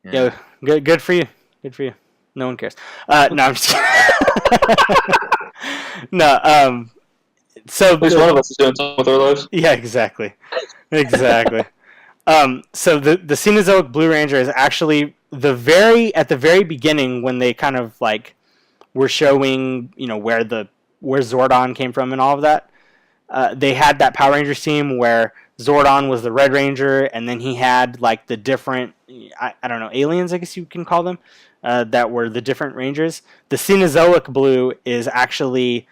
Yeah. Good for you. Good for you. No one cares. No, I'm just kidding. No. So at least one of us is doing something with our lives. Yeah, exactly. So the Cenozoic Blue Ranger is actually at the very beginning, when they kind of like were showing where Zordon came from and all of that. They had that Power Rangers team where Zordon was the Red Ranger, and then he had like the different I don't know, aliens, I guess you can call them, that were the different Rangers. The Cenozoic Blue is actually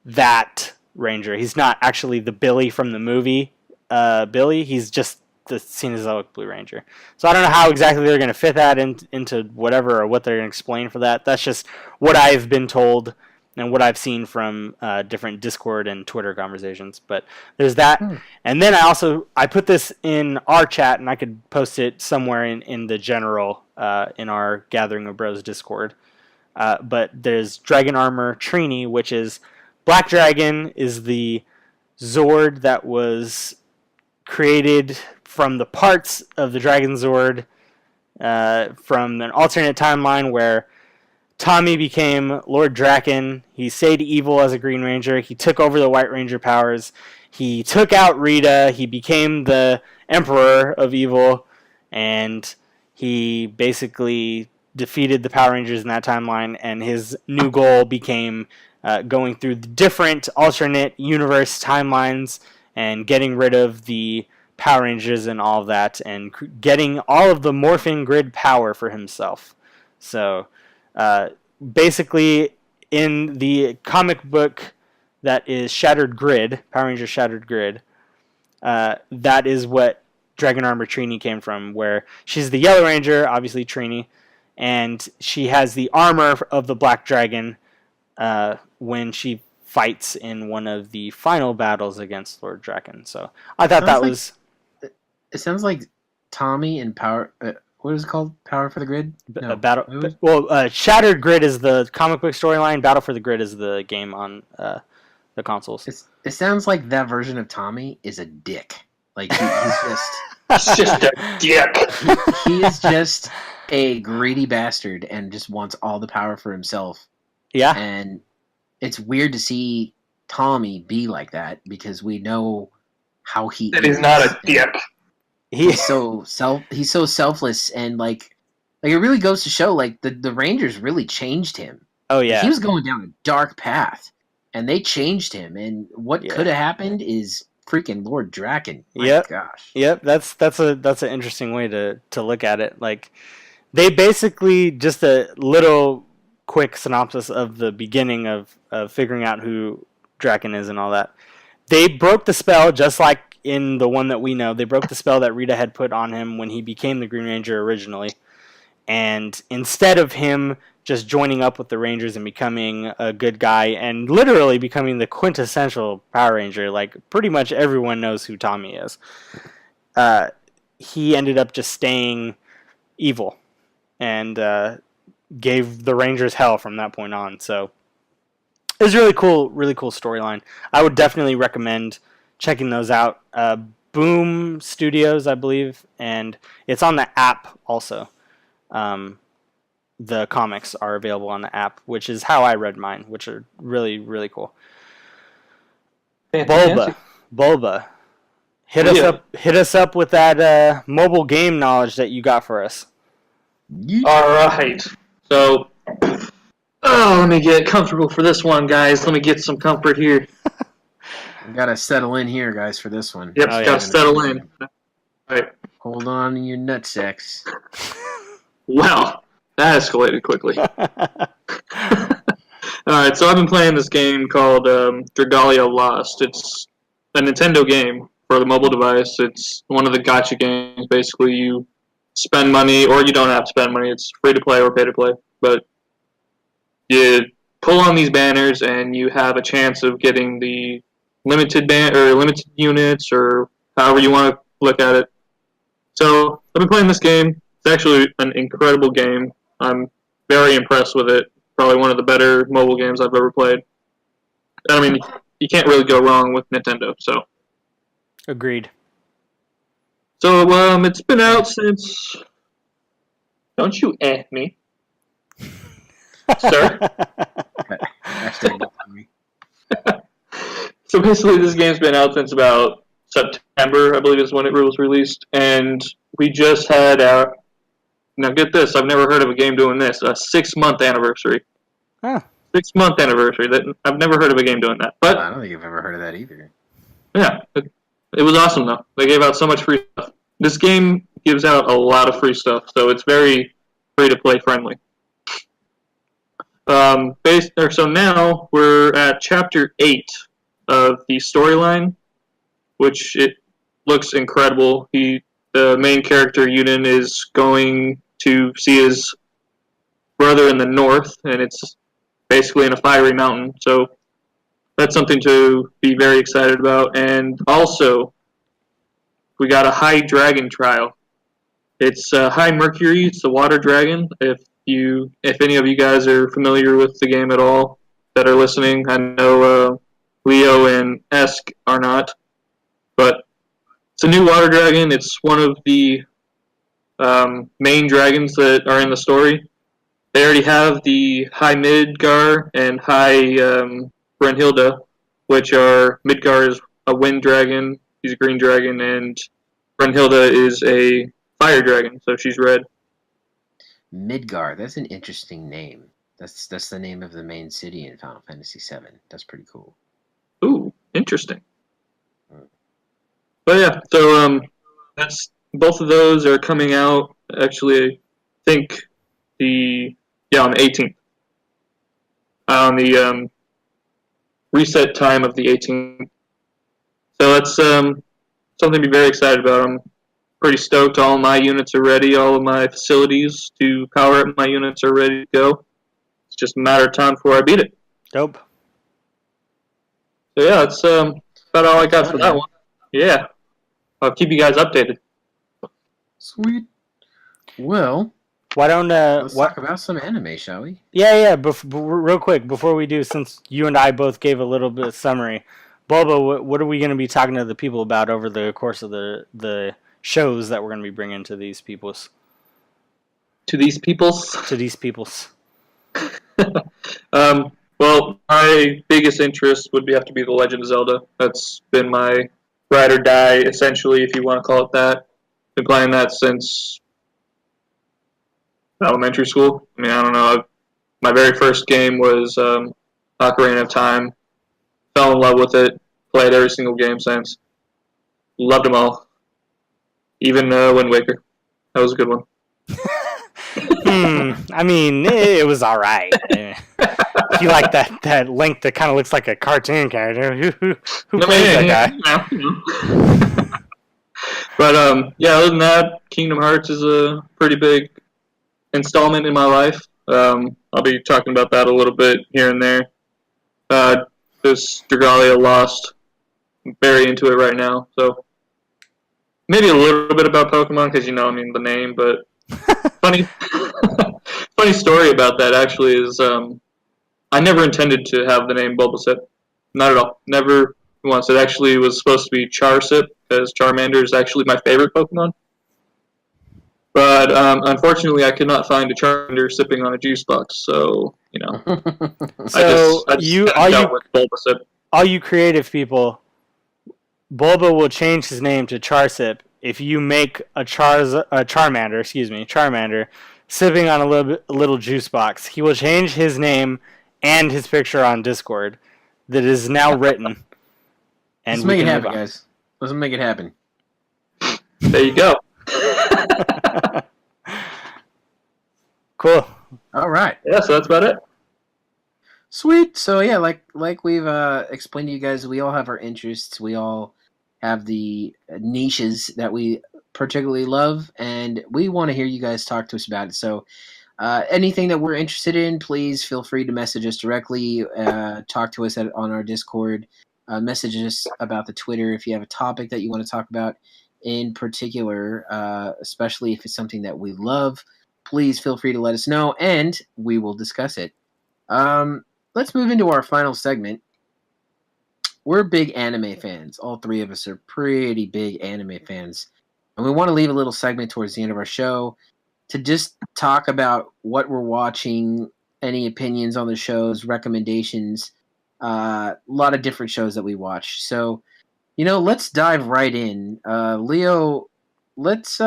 that Ranger. He's not actually the Billy from the movie Billy. He's just the Cenozoic Blue Ranger. So I don't know how exactly they're going to fit that into whatever, or what they're going to explain for that. That's just what I've been told and what I've seen from different Discord and Twitter conversations. But there's that. And then I put this in our chat, and I could post it somewhere in the general in our Gathering of Bros Discord. But there's Dragon Armor Trini, which is Black Dragon is the Zord that was created from the parts of the Dragon Zord from an alternate timeline where Tommy became Lord Draken. He stayed evil as a Green Ranger. He took over the White Ranger powers. He took out Rita. He became the Emperor of Evil, and he basically defeated the Power Rangers in that timeline, and his new goal became going through the different alternate universe timelines and getting rid of the Power Rangers and all of that, and getting all of the Morphin Grid power for himself. So basically, in the comic book that is Shattered Grid, Power Rangers Shattered Grid. That is what Dragon Armor Trini came from, where she's the Yellow Ranger, obviously Trini, and she has the armor of the Black Dragon when she fights in one of the final battles against Lord Draken. So I thought that was... It sounds like Tommy and Power... what is it called? Power for the Grid? No. Shattered Grid is the comic book storyline. Battle for the Grid is the game on the consoles. It sounds like that version of Tommy is a dick. Like, he's just... He's just a dick. He is just a greedy bastard and just wants all the power for himself. Yeah. And it's weird to see Tommy be like that because we know how he That is. he's not a dick. He's so selfless, and like it really goes to show like the Rangers really changed him. Oh yeah. He was going down a dark path and they changed him, and what could have happened is freaking Lord Draken. My gosh. Yep, that's an interesting way to look at it. Like they basically, just a little quick synopsis of the beginning of figuring out who Draken is and all that. They broke the spell, just like in the one that we know. They broke the spell that Rita had put on him when he became the Green Ranger originally. And instead of him just joining up with the Rangers and becoming a good guy and literally becoming the quintessential Power Ranger, like pretty much everyone knows who Tommy is, he ended up just staying evil and gave the Rangers hell from that point on. So it was really cool storyline. I would definitely recommend checking those out. Boom Studios, I believe, and it's on the app also. The comics are available on the app, which is how I read mine, which are really, really cool. Bulba, hit us up with that mobile game knowledge that you got for us. All right, so let me get comfortable for this one, guys. Let me get some comfort here. We gotta settle in here, guys, for this one. Yep, gotta settle in. All right. Hold on to your nutsacks. Well, that escalated quickly. Alright, so I've been playing this game called Dragalia Lost. It's a Nintendo game for the mobile device. It's one of the gacha games. Basically, you spend money, or you don't have to spend money. It's free to play or pay to play. But you pull on these banners, and you have a chance of getting the limited units, or however you want to look at it. So I've been playing this game. It's actually an incredible game. I'm very impressed with it. Probably one of the better mobile games I've ever played. I mean, you can't really go wrong with Nintendo. So, agreed. So it's been out since. Don't you me, sir? So basically, this game's been out since about September, I believe, is when it was released, and we just had our. Now get this, I've never heard of a game doing this, a 6-month anniversary. Huh. 6-month anniversary. I've never heard of a game doing that. But I don't think I've ever heard of that either. Yeah, it was awesome though. They gave out so much free stuff. This game gives out a lot of free stuff, so it's very free-to-play friendly. So now we're at Chapter 8 of the storyline, which it looks incredible. The main character, Yuden, is going to see his brother in the north, and it's basically in a fiery mountain. So that's something to be very excited about. And also, we got a High Dragon trial. It's High Mercury. It's the water dragon. If any of you guys are familiar with the game at all that are listening, I know Leo and Esk are not, but it's a new water dragon. It's one of the main dragons that are in the story. They already have the High Midgar and High Brunhilde, which are Midgar is a wind dragon, he's a green dragon, and Brunhilde is a fire dragon, so she's red. Midgar, that's an interesting name. That's the name of the main city in Final Fantasy VII. That's pretty cool. Ooh, interesting. But yeah, so that's both of those are coming out. Actually, I think on the 18th. On the reset time of the 18th. So that's something to be very excited about. I'm pretty stoked. All my units are ready. All of my facilities to power up my units are ready to go. It's just a matter of time before I beat it. Dope. So yeah, that's about all I got for that one. Yeah. I'll keep you guys updated. Sweet. Well, why don't let's talk about some anime, shall we? Yeah. Real quick, before we do, since you and I both gave a little bit of summary, Boba, what are we going to be talking to the people about over the course of the shows that we're going to be bringing to these peoples? To these peoples? To these peoples. Well, my biggest interest would have to be The Legend of Zelda. That's been my ride or die, essentially, if you want to call it that. Been playing that since elementary school. I mean, I don't know. My very first game was Ocarina of Time. Fell in love with it. Played every single game since. Loved them all. Even Wind Waker. That was a good one. I mean, it was all right. If you like that Link that kind of looks like a cartoon character, who plays that guy? But yeah, other than that, Kingdom Hearts is a pretty big installment in my life. I'll be talking about that a little bit here and there. This Dragalia Lost. I'm very into it right now, so maybe a little bit about Pokemon because the name, but funny story about that actually is I never intended to have the name Bulbasaur. Not at all. Never once. It actually was supposed to be Charsip because Charmander is actually my favorite Pokemon. But unfortunately, I could not find a Charmander sipping on a juice box, so So I just dealt with Bulbasaur. All you creative people, Bulba will change his name to Charsip if you make a Charmander, sipping on a little juice box. He will change his name and his picture on Discord that is now written. And let's make it happen, guys. Let's make it happen. There you go. Cool. All right. Yeah, so that's about it. Sweet. So yeah, like we've explained to you guys, we all have our interests. We all have the niches that we particularly love, and we want to hear you guys talk to us about it. So anything that we're interested in, please feel free to message us directly. Talk to us on our Discord. Message us about the Twitter if you have a topic that you want to talk about in particular, especially if it's something that we love. Please feel free to let us know, and we will discuss it. Let's move into our final segment. We're big anime fans. All three of us are pretty big anime fans. And we want to leave a little segment towards the end of our show to just talk about what we're watching, any opinions on the shows, recommendations, a lot of different shows that we watch. So, let's dive right in. Leo, let's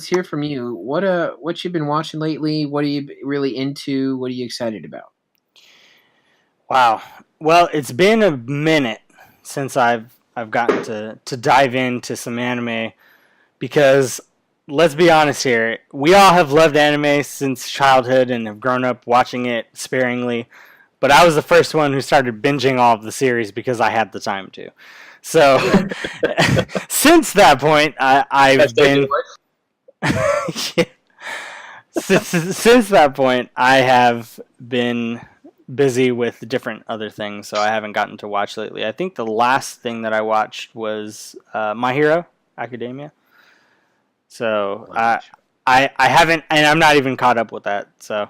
hear from you. What you've been watching lately? What are you really into? What are you excited about? Wow. Well, it's been a minute since I've gotten to dive into some anime because let's be honest here, we all have loved anime since childhood and have grown up watching it sparingly, but I was the first one who started binging all of the series because I had the time to. So since that point, I've been yeah. Since that point, I have been busy with different other things, so I haven't gotten to watch lately. I think the last thing that I watched was My Hero Academia. So I haven't, and I'm not even caught up with that. So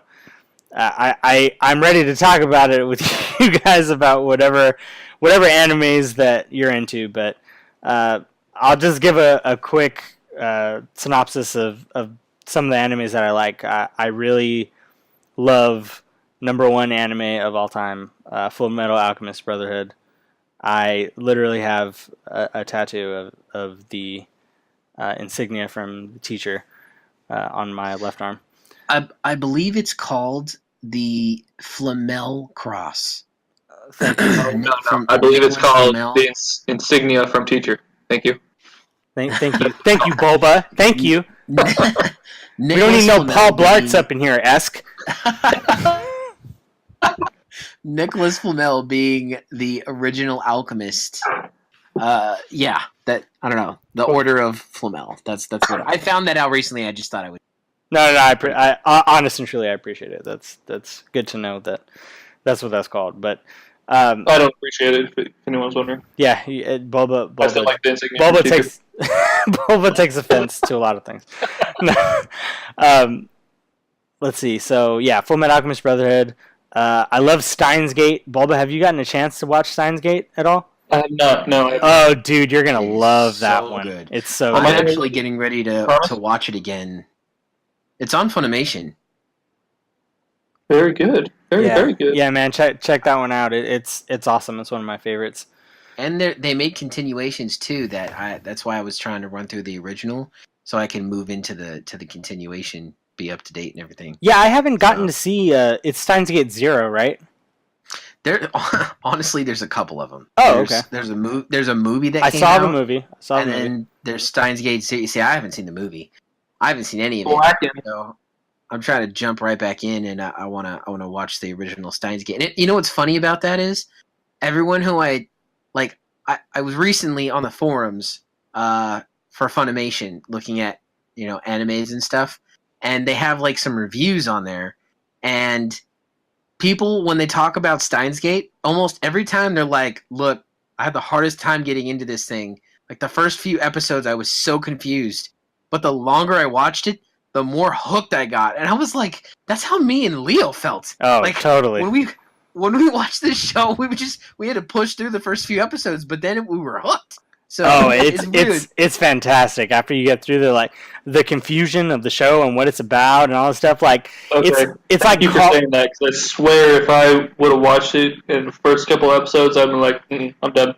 I'm ready to talk about it with you guys about whatever animes that you're into. But I'll just give a quick synopsis of some of the animes that I like. I really love number one anime of all time, Full Metal Alchemist Brotherhood. I literally have a tattoo of the insignia from the teacher on my left arm. I believe it's called the Flamel Cross. No. I believe it's called the insignia from teacher. Thank you. Thank you. Thank you, Boba. Thank you. We don't need no Paul Blarts up in here, Esk. Nicholas Flamel being the original alchemist. Yeah, that I don't know the order of Flamel. That's what I found that out recently. I just thought I would. No, I honest and truly, I appreciate it. That's good to know that that's what that's called. But I don't appreciate it. If anyone's wondering, yeah, I still like dancing. Bulba takes Bulba takes offense to a lot of things. Let's see. So yeah, Fullmetal Alchemist Brotherhood. I love Steins Gate. Bulba, have you gotten a chance to watch Steins Gate at all? I have not. No. Oh, dude, you're gonna love that so one. good. It's so. I'm good. actually getting ready to watch it again. It's on Funimation. Very good. Very good. Yeah, man, check that one out. It's awesome. It's one of my favorites. And they made continuations too. That's why I was trying to run through the original so I can move into the continuation, be up to date and everything. Yeah, I haven't gotten to see. It's Steins Gate 0, right? There, honestly, there's a couple of them. Oh, okay. There's a movie that I came saw out, the movie. and then there's Steins Gate. See, I haven't seen the movie. I haven't seen any of it. So I'm trying to jump right back in, and I wanna watch the original Steins Gate. And you know what's funny about that is everyone who I was recently on the forums for Funimation looking at animes and stuff, and they have like some reviews on there, and people, when they talk about Steins Gate, almost every time they're like, look, I had the hardest time getting into this thing. Like the first few episodes, I was so confused. But the longer I watched it, the more hooked I got. And I was like, that's how me and Leo felt. Oh, like, totally. When we watched this show, we had to push through the first few episodes, but then we were hooked. So it's fantastic after you get through the confusion of the show and what it's about and all this stuff. Like it's like you for saying that, because I swear if I would have watched it in the first couple episodes, I'd be like, I'm done.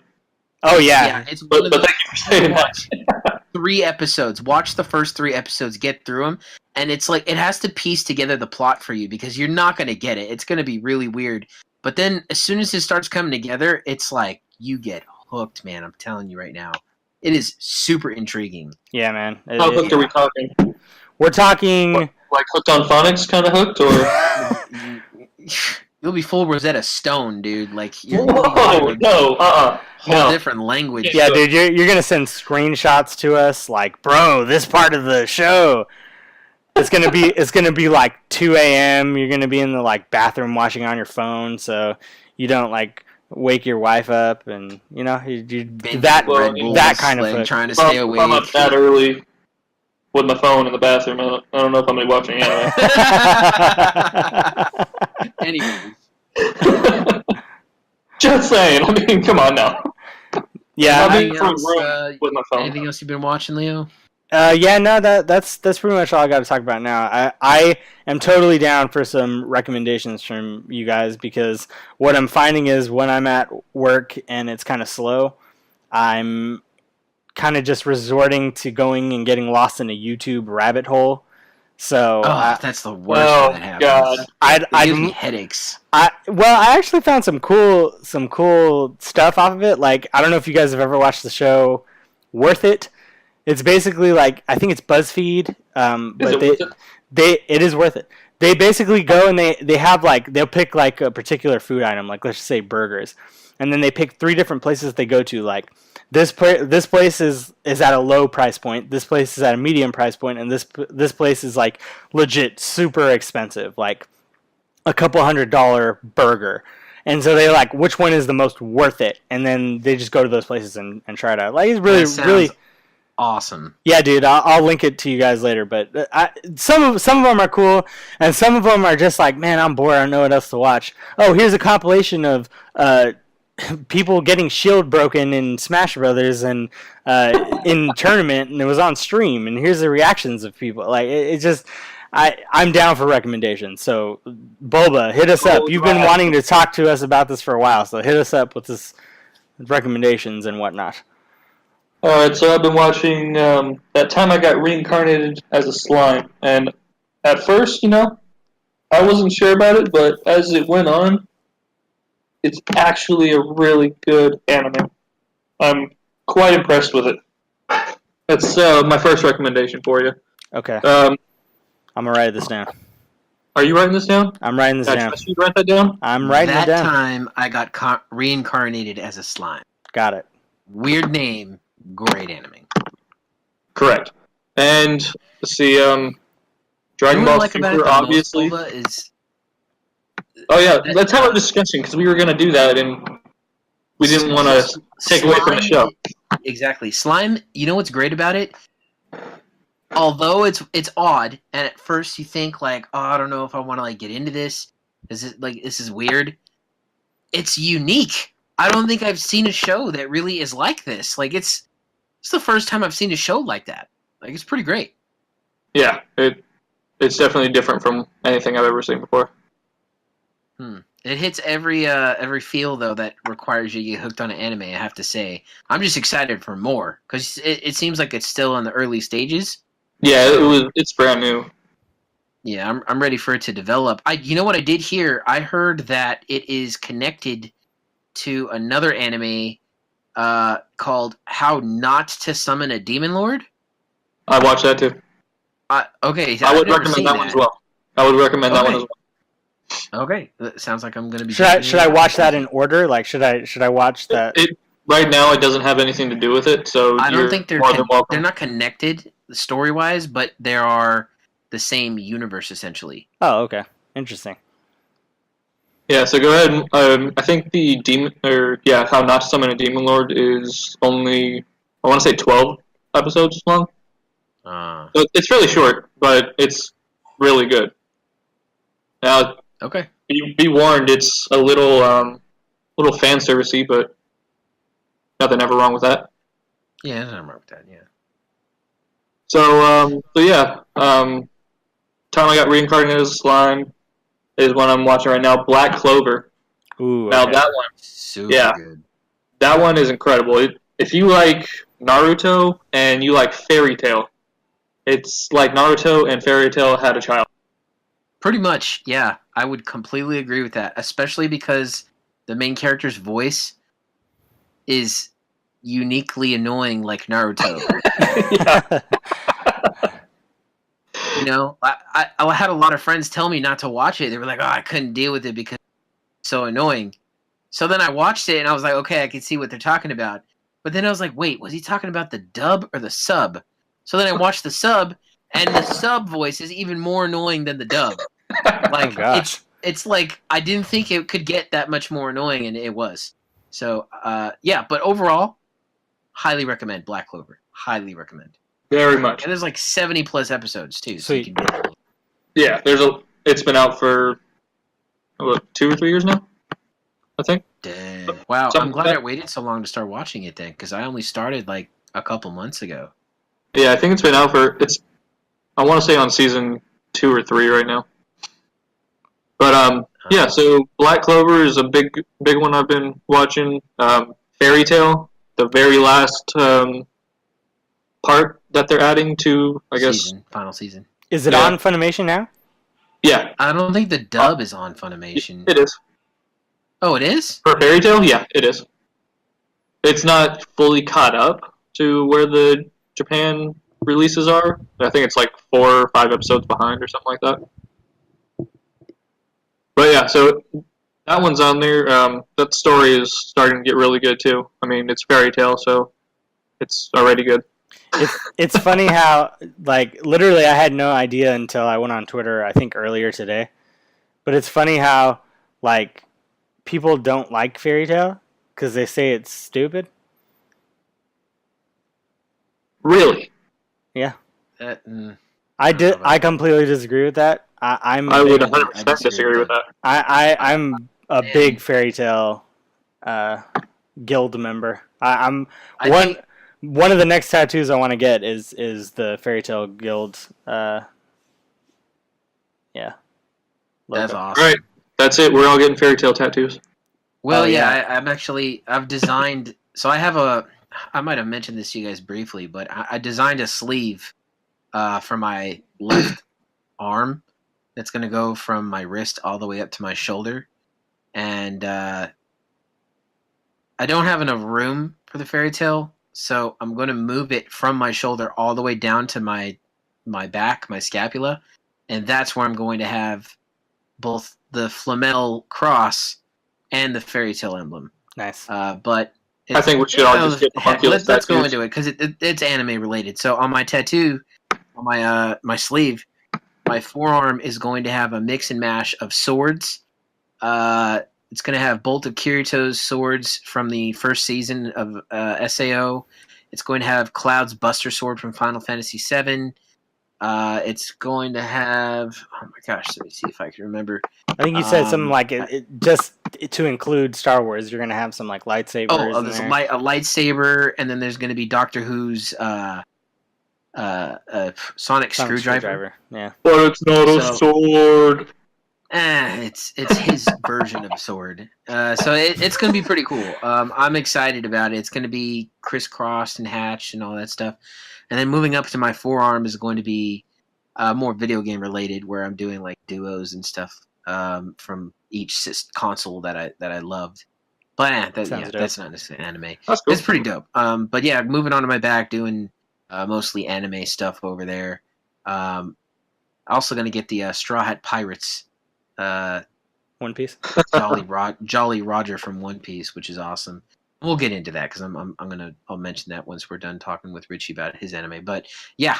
Oh yeah, it's but thank you for saying that. 3 episodes. Watch the first 3 episodes, get through them, and it's like it has to piece together the plot for you because you're not going to get it. It's going to be really weird. But then as soon as it starts coming together, it's like you get hooked, man. I'm telling you right now. It is super intriguing. Yeah, man. How hooked are we talking? We're talking like hooked on phonics kind of hooked, or you'll be full Rosetta Stone, dude. Like whole different language. Yeah, dude, you're gonna send screenshots to us like, bro, this part of the show. It's gonna be like 2 a.m. You're gonna be in the bathroom watching on your phone, so you don't wake your wife up, and that kind of hook. Trying to stay awake. I'm up that early with my phone in the bathroom. I don't know if I'm gonna be watching anime. Anyways, just saying. I mean, come on now. Yeah. With my phone. Anything else you've been watching, Leo? Yeah, no, that's pretty much all I got to talk about now. I am totally down for some recommendations from you guys, because what I'm finding is when I'm at work and it's kind of slow, I'm kind of just resorting to going and getting lost in a YouTube rabbit hole. So that's the worst when that happens. God. It gives me headaches. I actually found some cool stuff off of it. Like, I don't know if you guys have ever watched the show Worth It. It's basically I think it's BuzzFeed, but it is worth it. They basically go and they have they'll pick a particular food item, like let's just say burgers, and then they pick 3 different places they go to. Like this place is at a low price point, this place is at a medium price point, and this place is legit super expensive, like a couple $100 burger. And so they which one is the most worth it, and then they just go to those places and try it out. It's really awesome. Yeah, dude, I'll link it to you guys later. But some of them are cool, and some of them are just man, I'm bored. I don't know what else to watch. Oh, here's a compilation of people getting shield broken in Smash Brothers and in tournament, and it was on stream. And here's the reactions of people. I'm down for recommendations. So, Bulba, hit us up. You've been wanting to talk to us about this for a while, so hit us up with this recommendations and whatnot. Alright, so I've been watching That Time I Got Reincarnated as a Slime, and at first, I wasn't sure about it, but as it went on, it's actually a really good anime. I'm quite impressed with it. That's my first recommendation for you. Okay. I'm going to write this down. Are you writing this down? I'm writing this Can I down. trust you to write that down? I'm writing that it down. time I got reincarnated as a slime. Got it. Weird name, great anime. Correct. And let's see, Dragon What I Ball like about it Super, the obviously. most, Silva, is Oh yeah, let's have a discussion because we were gonna do that and we didn't want to take away from the show. Exactly. Slime, you know what's great about it? Although it's odd, and at first you think like, oh, I don't know if I want to like get into this. This is weird. It's unique. I don't think I've seen a show that really is like this. Like it's the first time I've seen a show like that. Like it's pretty great. Yeah, it's definitely different from anything I've ever seen before. It hits every feel though that requires you to get hooked on an anime. I have to say, I'm just excited for more because it seems like it's still in the early stages. Yeah, it's brand new. Yeah, I'm ready for it to develop. You know what I did hear? I heard that it is connected to another anime called How Not to Summon a Demon Lord. I watched that too. Okay, so I I've would never recommend seen that one as well. I would recommend that one as well. Okay, that sounds like I'm going to be. Should I watch that in order? Like, should I watch that? Right now, it doesn't have anything to do with it, so I don't think they're more than welcome. they're not connected story wise, but they are the same universe essentially. Oh, okay, interesting. Yeah, so go ahead. I think the How Not to Summon a Demon Lord is only, I want to say 12 episodes long. So it's really short, but it's really good. Now, okay, be warned, it's a little fan servicey, but nothing ever wrong with that. Yeah, there's nothing wrong with that. Yeah. So yeah, time I got reincarnated as a slime is one I'm watching right now. Black Clover. Ooh, Now okay. that one, Super good. That one is incredible. If you like Naruto and you like Fairy Tail, it's like Naruto and Fairy Tail had a child. Pretty much, yeah. I would completely agree with that, especially because the main character's voice is uniquely annoying like Naruto. You know, I had a lot of friends tell me not to watch it. They were like, oh, I couldn't deal with it because it's so annoying. So then I watched it and I was like, okay, I can see what they're talking about. But then I was like, wait, was he talking about the dub or the sub? So then I watched the sub, and the sub voice is even more annoying than the dub. Like, Oh, gosh. it's like I didn't think it could get that much more annoying, and it was. So, yeah, but overall, highly recommend Black Clover. Highly recommend. Very much. And there's like 70 plus episodes too, so Sweet. you can get. Yeah, it's been out for 2 or 3 years now, I think. Dang. Wow, Something I'm glad like that. I waited so long to start watching it then, because I only started like a couple months ago. Yeah, I think it's been out for I want to say on season 2 or 3 right now. But yeah, so Black Clover is a big one I've been watching. Fairy Tail, the very last part that they're adding to, I guess. Final season. Is it Yeah. on Funimation now? Yeah, I don't think the dub is on Funimation. it is. Oh, it is? For Fairy Tail, yeah, it is. It's not fully caught up to where the Japan releases are. I think it's like 4 or 5 episodes behind or something like that. But yeah, so that one's on there. That story is starting to get really good too. I mean, it's Fairy Tail, so it's already good. It's funny how, like, literally I had no idea until I went on Twitter, I think earlier today. But it's funny how, like, people don't like Fairy Tail because they say it's stupid. Really? Yeah. I I completely disagree with that. I'm I a would big, 100% disagree with that. I'm a big Fairy Tail guild member. One of the next tattoos I want to get is the Fairy Tail Guild. Yeah. That's logo. awesome. All right, that's it. We're all getting Fairy Tail tattoos. Well, Oh, yeah, yeah. I've designed. So I might have mentioned this to you guys briefly, but I designed a sleeve for my left arm that's going to go from my wrist all the way up to my shoulder. And I don't have enough room for the Fairy Tail, so I'm going to move it from my shoulder all the way down to my back, my scapula, and that's where I'm going to have both the Flamel cross and the fairy tale emblem. Nice. But I think we should all just get homunculus let's go tattoos. into it because it's anime related. So on my tattoo, on my sleeve, my forearm is going to have a mix and mash of swords. It's going to have Bolt of Kirito's swords from the first season of SAO. It's going to have Cloud's Buster Sword from Final Fantasy VII. It's going to have... Oh my gosh, let me see if I can remember. I think you said something like just to include Star Wars. You're going to have some like lightsabers. There's a lightsaber, and then there's going to be Doctor Who's Sonic Screwdriver. Yeah. But it's not a sword. It's his version of a sword. So it's going to be pretty cool. I'm excited about it. It's going to be crisscrossed and hatched and all that stuff. And then moving up to my forearm is going to be more video game related, where I'm doing like duos and stuff from each console that I loved. But that's not necessarily anime. That's cool. It's pretty dope. But yeah, moving on to my back, doing mostly anime stuff over there. Also going to get the Straw Hat Pirates. One Piece. Jolly Roger from One Piece, which is awesome. We'll get into that because I'll mention that once we're done talking with Richie about his anime. But yeah,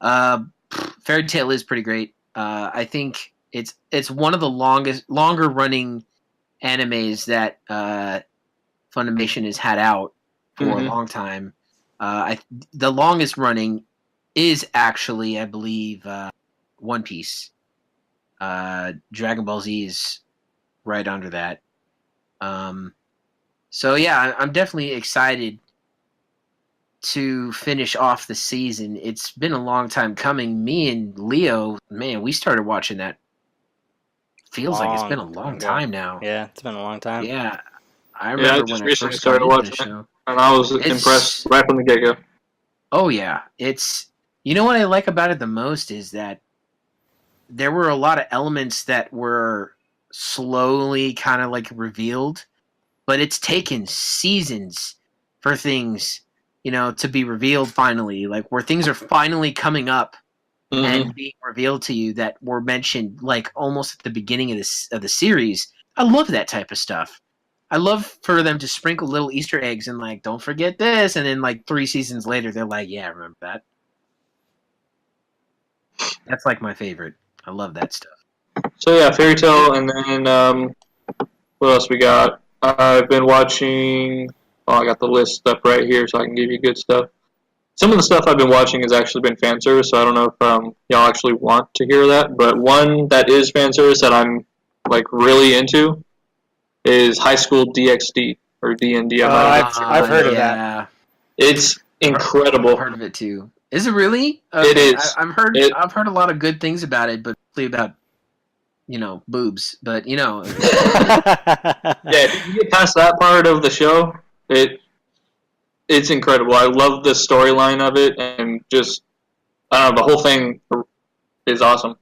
Fairy Tail is pretty great. I think it's one of the longer running animes that Funimation has had out for a long time. The longest running is actually, I believe, One Piece. Dragon Ball Z is right under that. So yeah, I'm definitely excited to finish off the season. It's been a long time coming. Me and Leo, man, we started watching that. Feels like it's been a long time now. Yeah, it's been a long time. Yeah, I remember when I recently first started watching it, and I was impressed right from the get-go. Oh yeah, you know what I like about it the most is that there were a lot of elements that were slowly kind of like revealed, but it's taken seasons for things, to be revealed finally, like where things are finally coming up and being revealed to you that were mentioned like almost at the beginning of the series. I love that type of stuff. I love for them to sprinkle little Easter eggs and like, don't forget this, and then like 3 seasons later they're like, yeah, remember that. That's like my favorite. I love that stuff. So yeah, Fairy Tail, and then what else we got? I've been watching. Oh, I got the list up right here, so I can give you good stuff. Some of the stuff I've been watching has actually been fan service, so I don't know if y'all actually want to hear that. But one that is fan service that I'm like really into is High School DxD or DND. I've heard of that. It's incredible. I've heard of it too. Is it really? It is. I've heard a lot of good things about it, but mostly about boobs. But yeah, if you get past that part of the show, it's incredible. I love the storyline of it, and just the whole thing is awesome.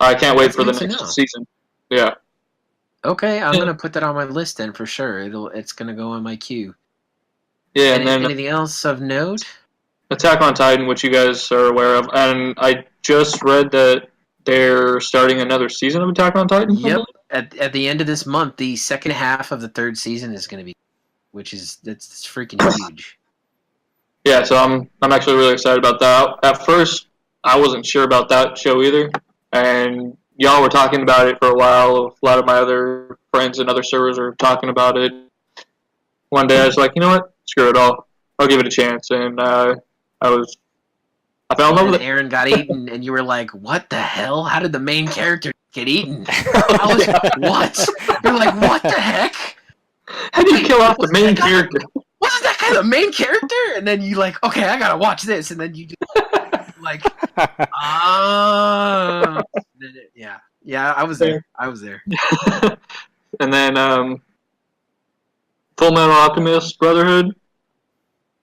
I can't wait for the next season. Yeah. Okay, I'm gonna put that on my list then for sure. It's gonna go on my queue. Yeah, and then anything else of note? Attack on Titan, which you guys are aware of, and I just read that they're starting another season of Attack on Titan. Yep, at the end of this month, the second half of the 3rd season is going to be, that's freaking huge. Yeah, so I'm actually really excited about that. At first, I wasn't sure about that show either, and y'all were talking about it for a while. A lot of my other friends and other servers were talking about it. One day I was like, you know what? Screw it all. I'll give it a chance, and I fell in love with it. Aaron got eaten, and you were like, "What the hell? How did the main character get eaten?" I was what? You're like, "What the heck? How did you kill off the main character? Wasn't that guy the main character?" And then you like, "Okay, I gotta watch this," and then you just like, yeah, I was there. And then Full Metal Alchemist Brotherhood,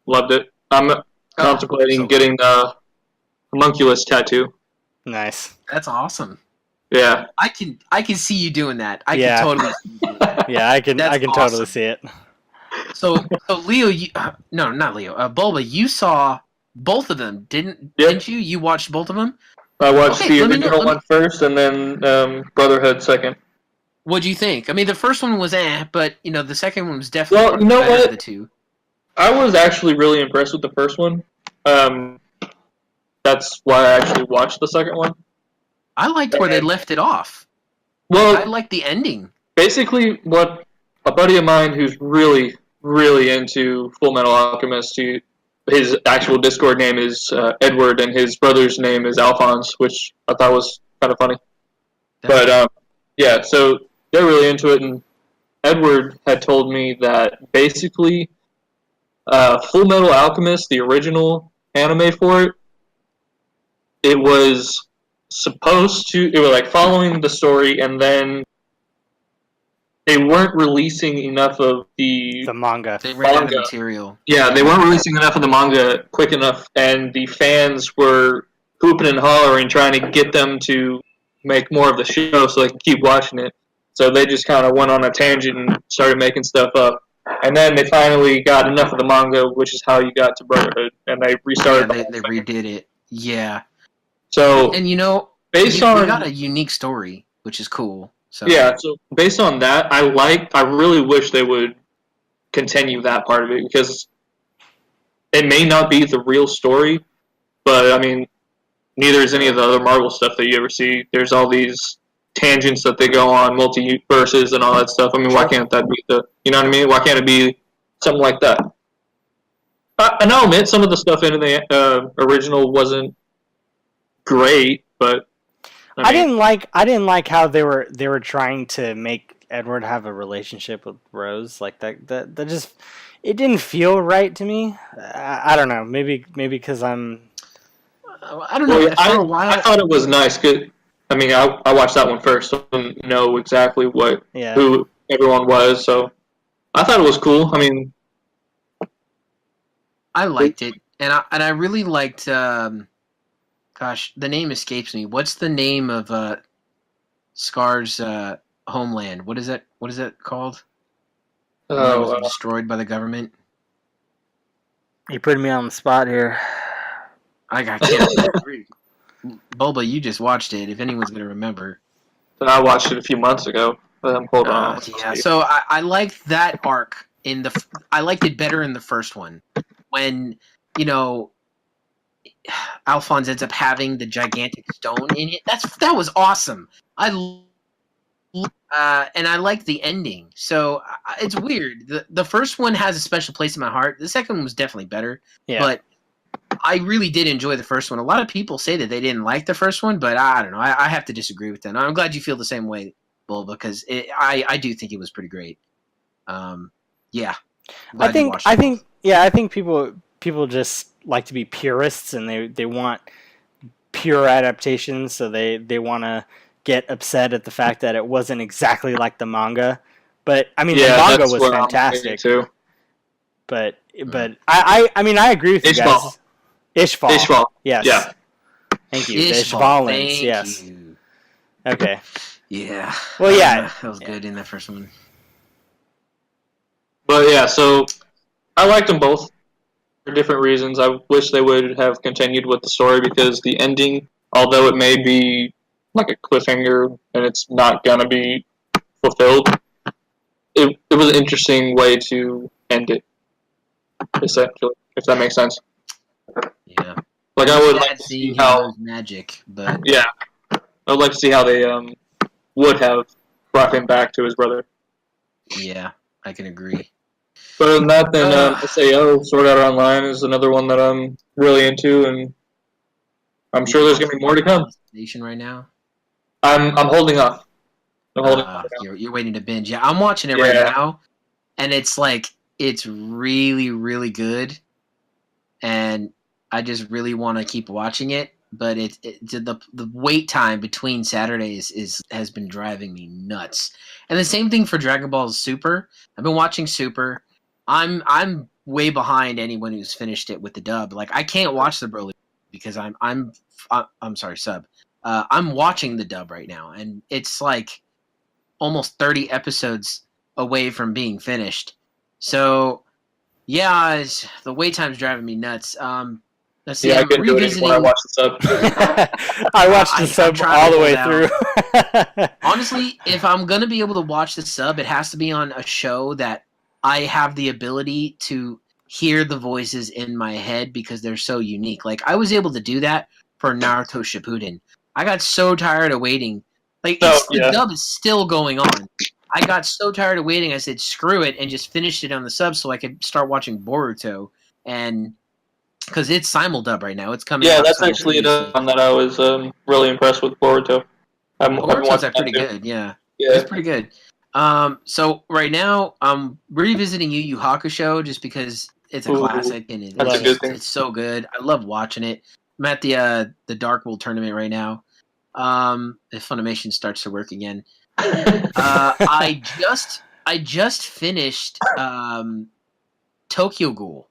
loved it. I'm contemplating getting the homunculus tattoo. Nice. That's awesome. Yeah. I can see you doing that. I can totally see you doing that. Yeah, I can awesome. totally see it. So Leo, no, not Leo. Bulba, you saw both of them, didn't you? You watched both of them? I watched Okay, the let me know. original one first, and then Brotherhood second. What'd you think? I mean, the first one was but the second one was definitely Well, one you of the know better of the what? two. I was actually really impressed with the first one. Um, that's why I actually watched the second one. I liked where they left it off. I Well, liked the ending. basically, what a buddy of mine who's really, really into Full Metal Alchemist, his actual Discord name is Edward, and his brother's name is Alphonse, which I thought was kind of funny. But yeah, so they're really into it, and Edward had told me that basically Full Metal Alchemist, the original anime for it, it was it was like following the story, and then they weren't releasing enough of The manga. They ran out of manga. material. Yeah, they weren't releasing enough of the manga quick enough, and the fans were hooping and hollering, trying to get them to make more of the show so they could keep watching it. So they just kind of went on a tangent and started making stuff up. And then they finally got enough of the manga, which is how you got to Brotherhood, and they restarted. Yeah, they redid it. Yeah, So and based we on got a unique story, which is cool. So yeah, so based on that, I really wish they would continue that part of it because it may not be the real story, but I mean, neither is any of the other Marvel stuff that you ever see. There's all these tangents that they go on, multiverses and all that stuff. I mean, why can't that be you know what I mean? Why can't it be something like that? And I'll admit some of the stuff in the original wasn't great, but I didn't like how they were trying to make Edward have a relationship with Rose. Like that just it didn't feel right to me. I don't know. Maybe because I'm. I don't know. Well, For a while, I thought it was nice. I mean, I watched that one first, so I didn't know exactly who everyone was. So I thought it was cool. I mean, I liked it, and I really liked. Gosh, the name escapes me. What's the name of Scar's homeland? What is that? What is that called? When it was destroyed by the government. You putting me on the spot here. I can't remember. Bulba, you just watched it. If anyone's gonna remember, I watched it a few months ago. Hold on. Yeah, so I liked that arc I liked it better in the first one when Alphonse ends up having the gigantic stone in it. That was awesome. And I liked the ending. So it's weird. The first one has a special place in my heart. The second one was definitely better. Yeah. But I really did enjoy the first one. A lot of people say that they didn't like the first one, but I don't know. I have to disagree with them. I'm glad you feel the same way, Bull, because I do think it was pretty great. Yeah. I think people just like to be purists and they want pure adaptations, so they want to get upset at the fact that it wasn't exactly like the manga. But I mean, the manga was fantastic too. But I mean, I agree with you guys. Ishval. Yes. Yeah. Thank you. Ishvalans. Yes. You. Okay. Yeah. Well, yeah. That was good in the first one. But yeah, so I liked them both for different reasons. I wish they would have continued with the story because the ending, although it may be like a cliffhanger and it's not gonna be fulfilled, it was an interesting way to end it. Essentially, if that makes sense. Yeah. Like I would like to see how magic, but yeah, I would like to see how they would have brought him back to his brother. Yeah, I can agree. But other than that, then SAO Sword Art Online is another one that I'm really into, and I'm sure there's gonna be more to come. Nation right now. I'm holding off. You're waiting to binge. Yeah, I'm watching it right now, and it's really really good, and I just really want to keep watching it. But the wait time between Saturdays has been driving me nuts. And the same thing for Dragon Ball Super. I've been watching Super. I'm way behind anyone who's finished it with the dub. Like I can't watch the Broly because I'm sorry, sub. I'm watching the dub right now, and it's like almost 30 episodes away from being finished. So yeah, the wait time's driving me nuts. The Let's see. Yeah, I I'm couldn't do it anymore. I revisiting. watched the sub. I watched the I'm sub trying all to the way hold out. through. Honestly, if I'm gonna be able to watch the sub, it has to be on a show that I have the ability to hear the voices in my head because they're so unique. Like I was able to do that for Naruto Shippuden. I got so tired of waiting. Like No, the yeah. dub is still going on. I got so tired of waiting. I said screw it and just finished it on the sub so I could start watching Boruto, and because it's simuldub right now, it's coming Yeah, out that's actually simultaneously. one that I was really impressed with Boruto. I've been Boruto's watching like that pretty too. good, yeah. Yeah. It's pretty good. So right now I'm revisiting Yu Yu Hakusho just because it's a Ooh, classic and that's a good thing. it's so good. I love watching it. I'm at the Dark World tournament right now. If Funimation starts to work again. I just finished Tokyo Ghoul.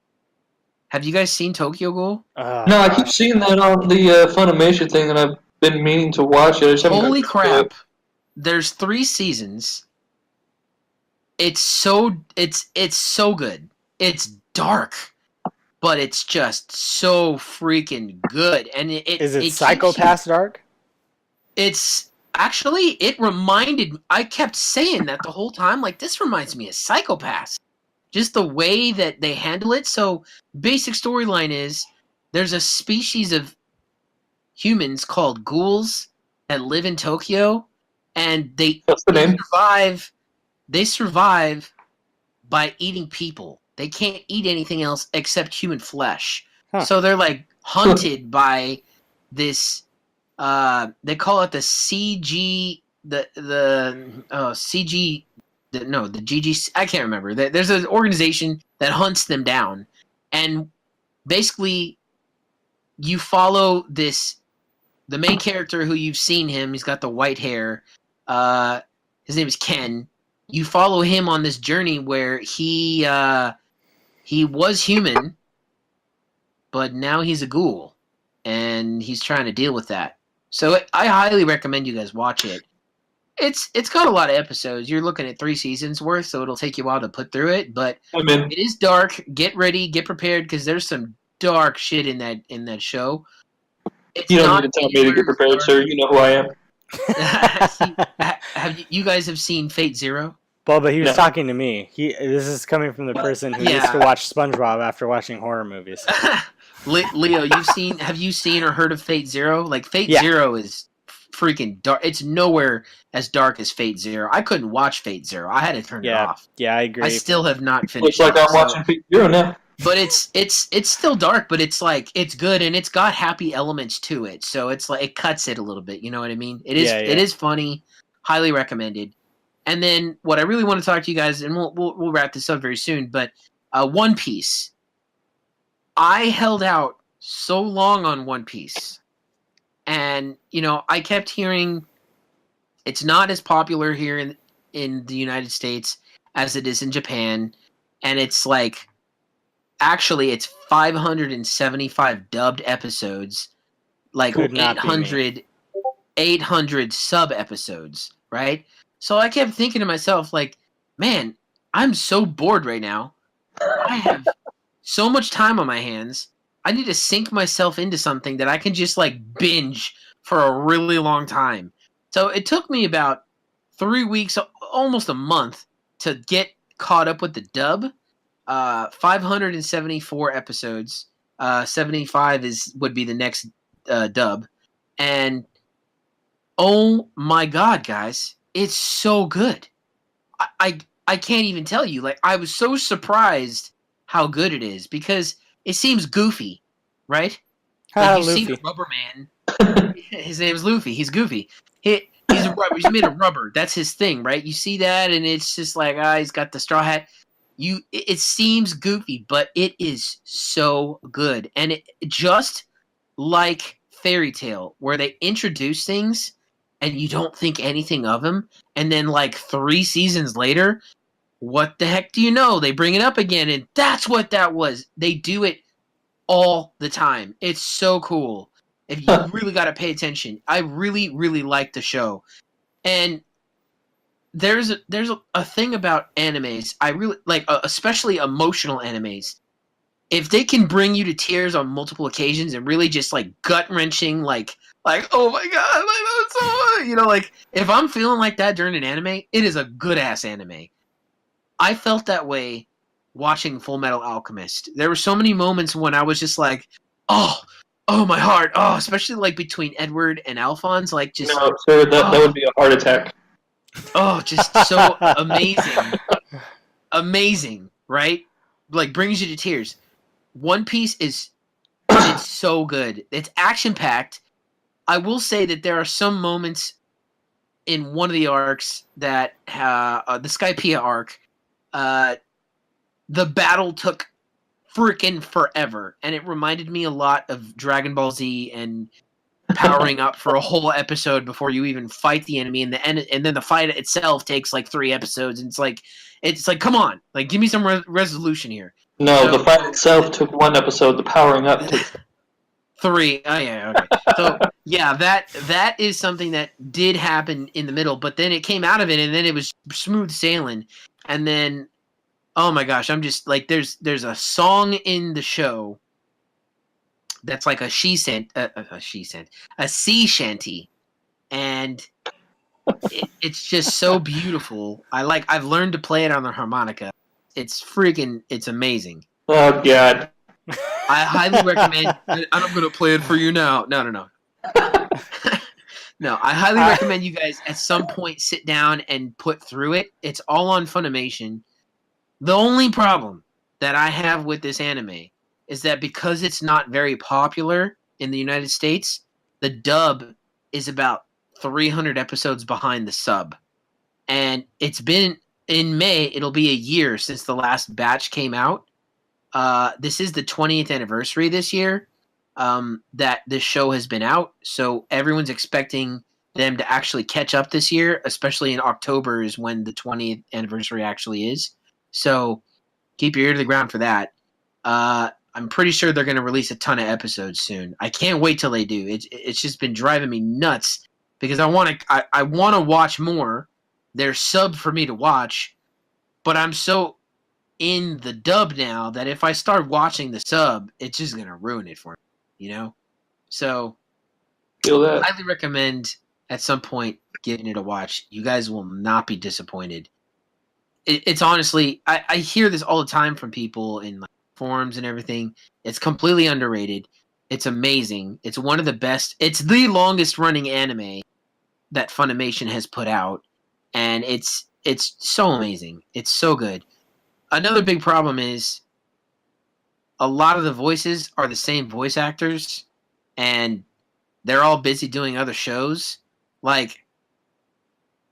Have you guys seen Tokyo Ghoul? Oh, No, I keep gosh. seeing that on the Funimation thing, and I've been meaning to watch it. I just haven't Holy gotten to it. crap. There's 3 seasons. It's so good. It's dark, but it's just so freaking good. And Is it it keeps Psychopath Dark? it's actually it reminded I kept saying that the whole time, like this reminds me of Psychopaths. Just the way that they handle it. So basic storyline is there's a species of humans called ghouls that live in Tokyo, and What's the name? they survive by eating people. They can't eat anything else except human flesh. Huh. So they're like hunted by this they call it the CG CG the GG, I can't remember. There's an organization that hunts them down, and basically you follow the main character who you've seen him. He's got the white hair. His name is Ken. You follow him on this journey where he was human, but now he's a ghoul, and he's trying to deal with that. So I highly recommend you guys watch it. It's got a lot of episodes. You're looking at 3 seasons worth, so it'll take you a while to put through it. But I'm in. it is dark. Get ready, get prepared, because there's some dark shit in that show. It's You don't not need to tell me to get prepared, dark. sir. You know who I am. Have you guys have seen Fate Zero? Well, but he was No. talking to me. This is coming from the person who used to watch SpongeBob after watching horror movies. Leo, have you seen or heard of Fate Zero? Like Fate Yeah. Zero is freaking dark. It's nowhere as dark as Fate Zero. I couldn't watch Fate Zero. I had to turn it off. Yeah, I agree. I still have not finished. Looks like it, I'm watching Fate Zero now. But it's still dark, but it's like it's good and it's got happy elements to it. So it's like it cuts it a little bit. You know what I mean? It is funny. Highly recommended. And then what I really want to talk to you guys, and we'll wrap this up very soon. But One Piece. I held out so long on One Piece, and I kept hearing it's not as popular here in the United States as it is in Japan, and it's like actually it's 575 dubbed episodes, like Could not be 800 sub episodes, right? So I kept thinking to myself, like, man, I'm so bored right now. I have so much time on my hands. I need to sink myself into something that I can just like binge for a really long time. So it took me about 3 weeks, almost a month, to get caught up with the dub. 574 episodes. 75 would be the next dub. And oh my god, guys, it's so good. I can't even tell you. Like, I was so surprised how good it is because it seems goofy, right? Like you see the rubber man. His name is Luffy. He's goofy. He's a rubber. He's made of rubber. That's his thing, right? You see that, and it's just like, he's got the straw hat. It seems goofy, but it is so good, and it just like Fairy Tail, where they introduce things and you don't think anything of them, and then like 3 seasons later, what the heck do you know? They bring it up again, and that's what that was. They do it all the time. It's so cool. If you really got to pay attention, I really, really like the show. And there's a thing about animes I really like, especially emotional animes. if they can bring you to tears on multiple occasions and really just like gut wrenching, like oh my god, like that's so, you know, like if I'm feeling like that during an anime, it is a good ass anime. I felt that way watching Full Metal Alchemist. There were so many moments when I was just like, oh my heart, oh, especially like between Edward and Alphonse, like just No, sir, that would be a heart attack. oh, just so amazing, right? Like brings you to tears. One Piece is it's so good. It's action packed. I will say that there are some moments in one of the arcs that the Skypiea arc, the battle took freaking forever, and it reminded me a lot of Dragon Ball Z and powering up for a whole episode before you even fight the enemy, and then the fight itself takes like 3 episodes, and it's like come on, like give me some resolution here. No, So, the fight itself took 1 episode. The powering up took 3. Oh yeah, okay. So yeah, that is something that did happen in the middle, but then it came out of it, and then it was smooth sailing, and then oh my gosh, I'm just like there's a song in the show that's like a sea shanty, and it's just so beautiful. I've learned to play it on the harmonica. It's amazing. Oh god. I highly recommend. I'm going to play it for you now. No. No, I highly recommend you guys at some point sit down and put through it. It's all on Funimation. The only problem that I have with this anime is that because it's not very popular in the United States, the dub is about 300 episodes behind the sub. And it's been, in May, it'll be a year since the last batch came out. This is the 20th anniversary this year that this show has been out. So everyone's expecting them to actually catch up this year, especially in October is when the 20th anniversary actually is. So keep your ear to the ground for that. I'm pretty sure they're going to release a ton of episodes soon. I can't wait till they do. It's just been driving me nuts because I want to watch more. There's sub for me to watch, but I'm so in the dub now that if I start watching the sub, it's just gonna ruin it for me, you know? So Feel that. I highly recommend at some point giving it a watch. You guys will not be disappointed. It's honestly, I hear this all the time from people in like forums and everything. It's completely underrated. It's amazing. It's one of the best. It's the longest running anime that Funimation has put out, and it's so amazing. It's so good. Another big problem is a lot of the voices are the same voice actors, and they're all busy doing other shows. Like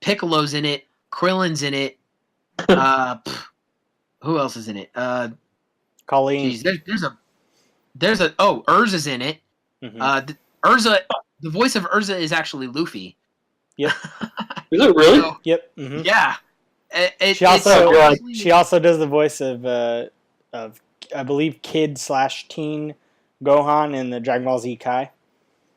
Piccolo's in it, Krillin's in it. Who else is in it? Colleen. Geez, Urza's in it. Mm-hmm. Urza, the voice of Urza is actually Luffy. Yep. Is it really? So, Yep. Mm-hmm. yeah. She also does the voice of I believe kid/teen Gohan in the Dragon Ball Z Kai.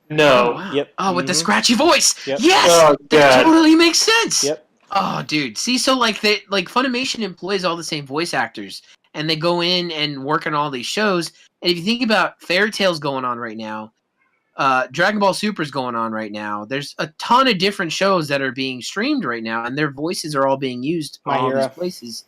No. Oh, wow. Yep. Oh, with the scratchy voice. Yep. Yes, Oh, that God. totally makes sense. Yep. Oh, dude. See, so like Funimation employs all the same voice actors, and they go in and work on all these shows. And if you think about Fairy Tail's going on right now, Dragon Ball Super's going on right now. There's a ton of different shows that are being streamed right now, and their voices are all being used My on all Hero. these places.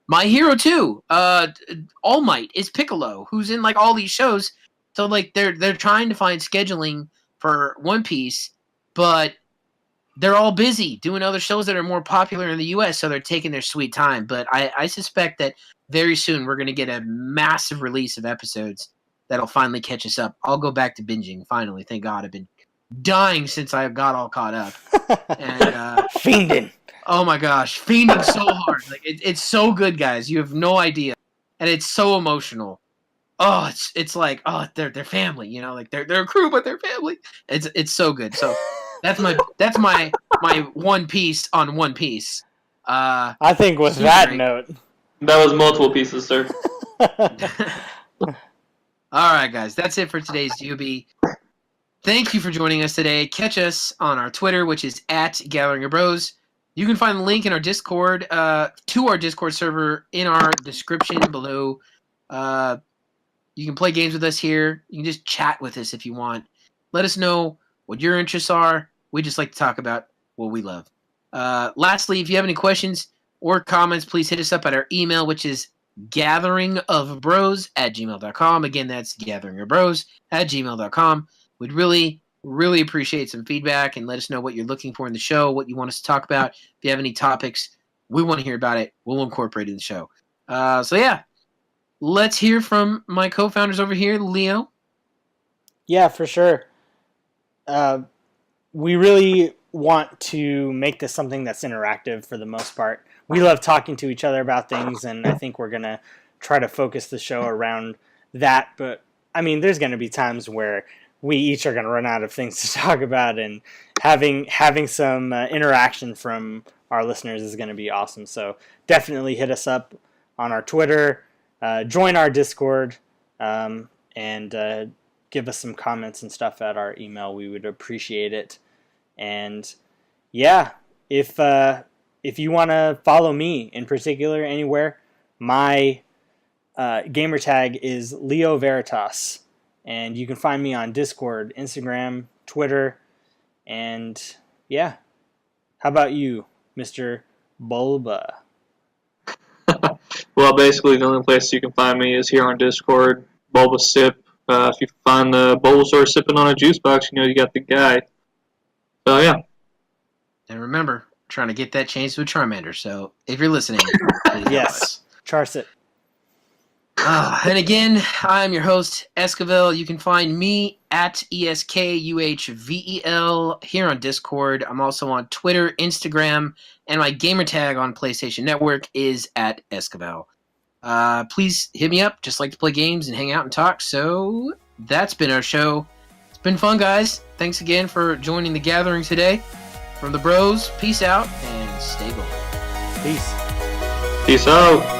My Hero too. All Might is Piccolo, who's in like all these shows. So like they're trying to find scheduling for One Piece, but they're all busy doing other shows that are more popular in the U.S. So they're taking their sweet time. But I suspect that very soon we're going to get a massive release of episodes that'll finally catch us up. I'll go back to binging finally. Thank God. I've been dying since I got all caught up. And Fiending. oh my gosh, fiending so hard. Like it's so good, guys. You have no idea, and it's so emotional. Oh, it's like they're family. You know, like they're a crew, but they're family. It's so good. So that's my One Piece on One Piece. I think with Super that great. note. That was multiple pieces, sir. All right, guys, that's it for today's G.O.B. Thank you for joining us today. Catch us on our Twitter, which is @GatheringYourBros. You can find the link in our Discord to our Discord server in our description below. You can play games with us here. You can just chat with us if you want. Let us know what your interests are. We just like to talk about what we love. Lastly, if you have any questions or comments, please hit us up at our email, which is gatheringofbros@gmail.com. Again, that's gatheringofbros@gmail.com. We'd really, really appreciate some feedback and let us know what you're looking for in the show, what you want us to talk about. If you have any topics, we want to hear about it. We'll incorporate it in the show. So yeah, let's hear from my co-founders over here, Leo. Yeah, for sure. We really want to make this something that's interactive for the most part. We love talking to each other about things, and I think we're going to try to focus the show around that. But, I mean, there's going to be times where we each are going to run out of things to talk about, and having some interaction from our listeners is going to be awesome. So definitely hit us up on our Twitter, join our Discord, and give us some comments and stuff at our email. We would appreciate it. And yeah, if you want to follow me in particular anywhere, my gamer tag is Leo Veritas, and you can find me on Discord, Instagram, Twitter, and yeah. How about you, Mr. Bulba? Well, basically, the only place you can find me is here on Discord, Bulba Sip. If you find the Bulbasaur sipping on a juice box, you know you got the guy. So, yeah. And remember, trying to get that changed to a Charmander. So if you're listening, please Yes, Charsit. And again, I'm your host, Esquivel. You can find me at ESKUHVEL here on Discord. I'm also on Twitter, Instagram, and my gamer tag on PlayStation Network is at Esquivel. Please hit me up. Just like to play games and hang out and talk. So that's been our show. It's been fun, guys. Thanks again for joining the gathering today. From the bros, peace out and stay gold. Peace. Peace out.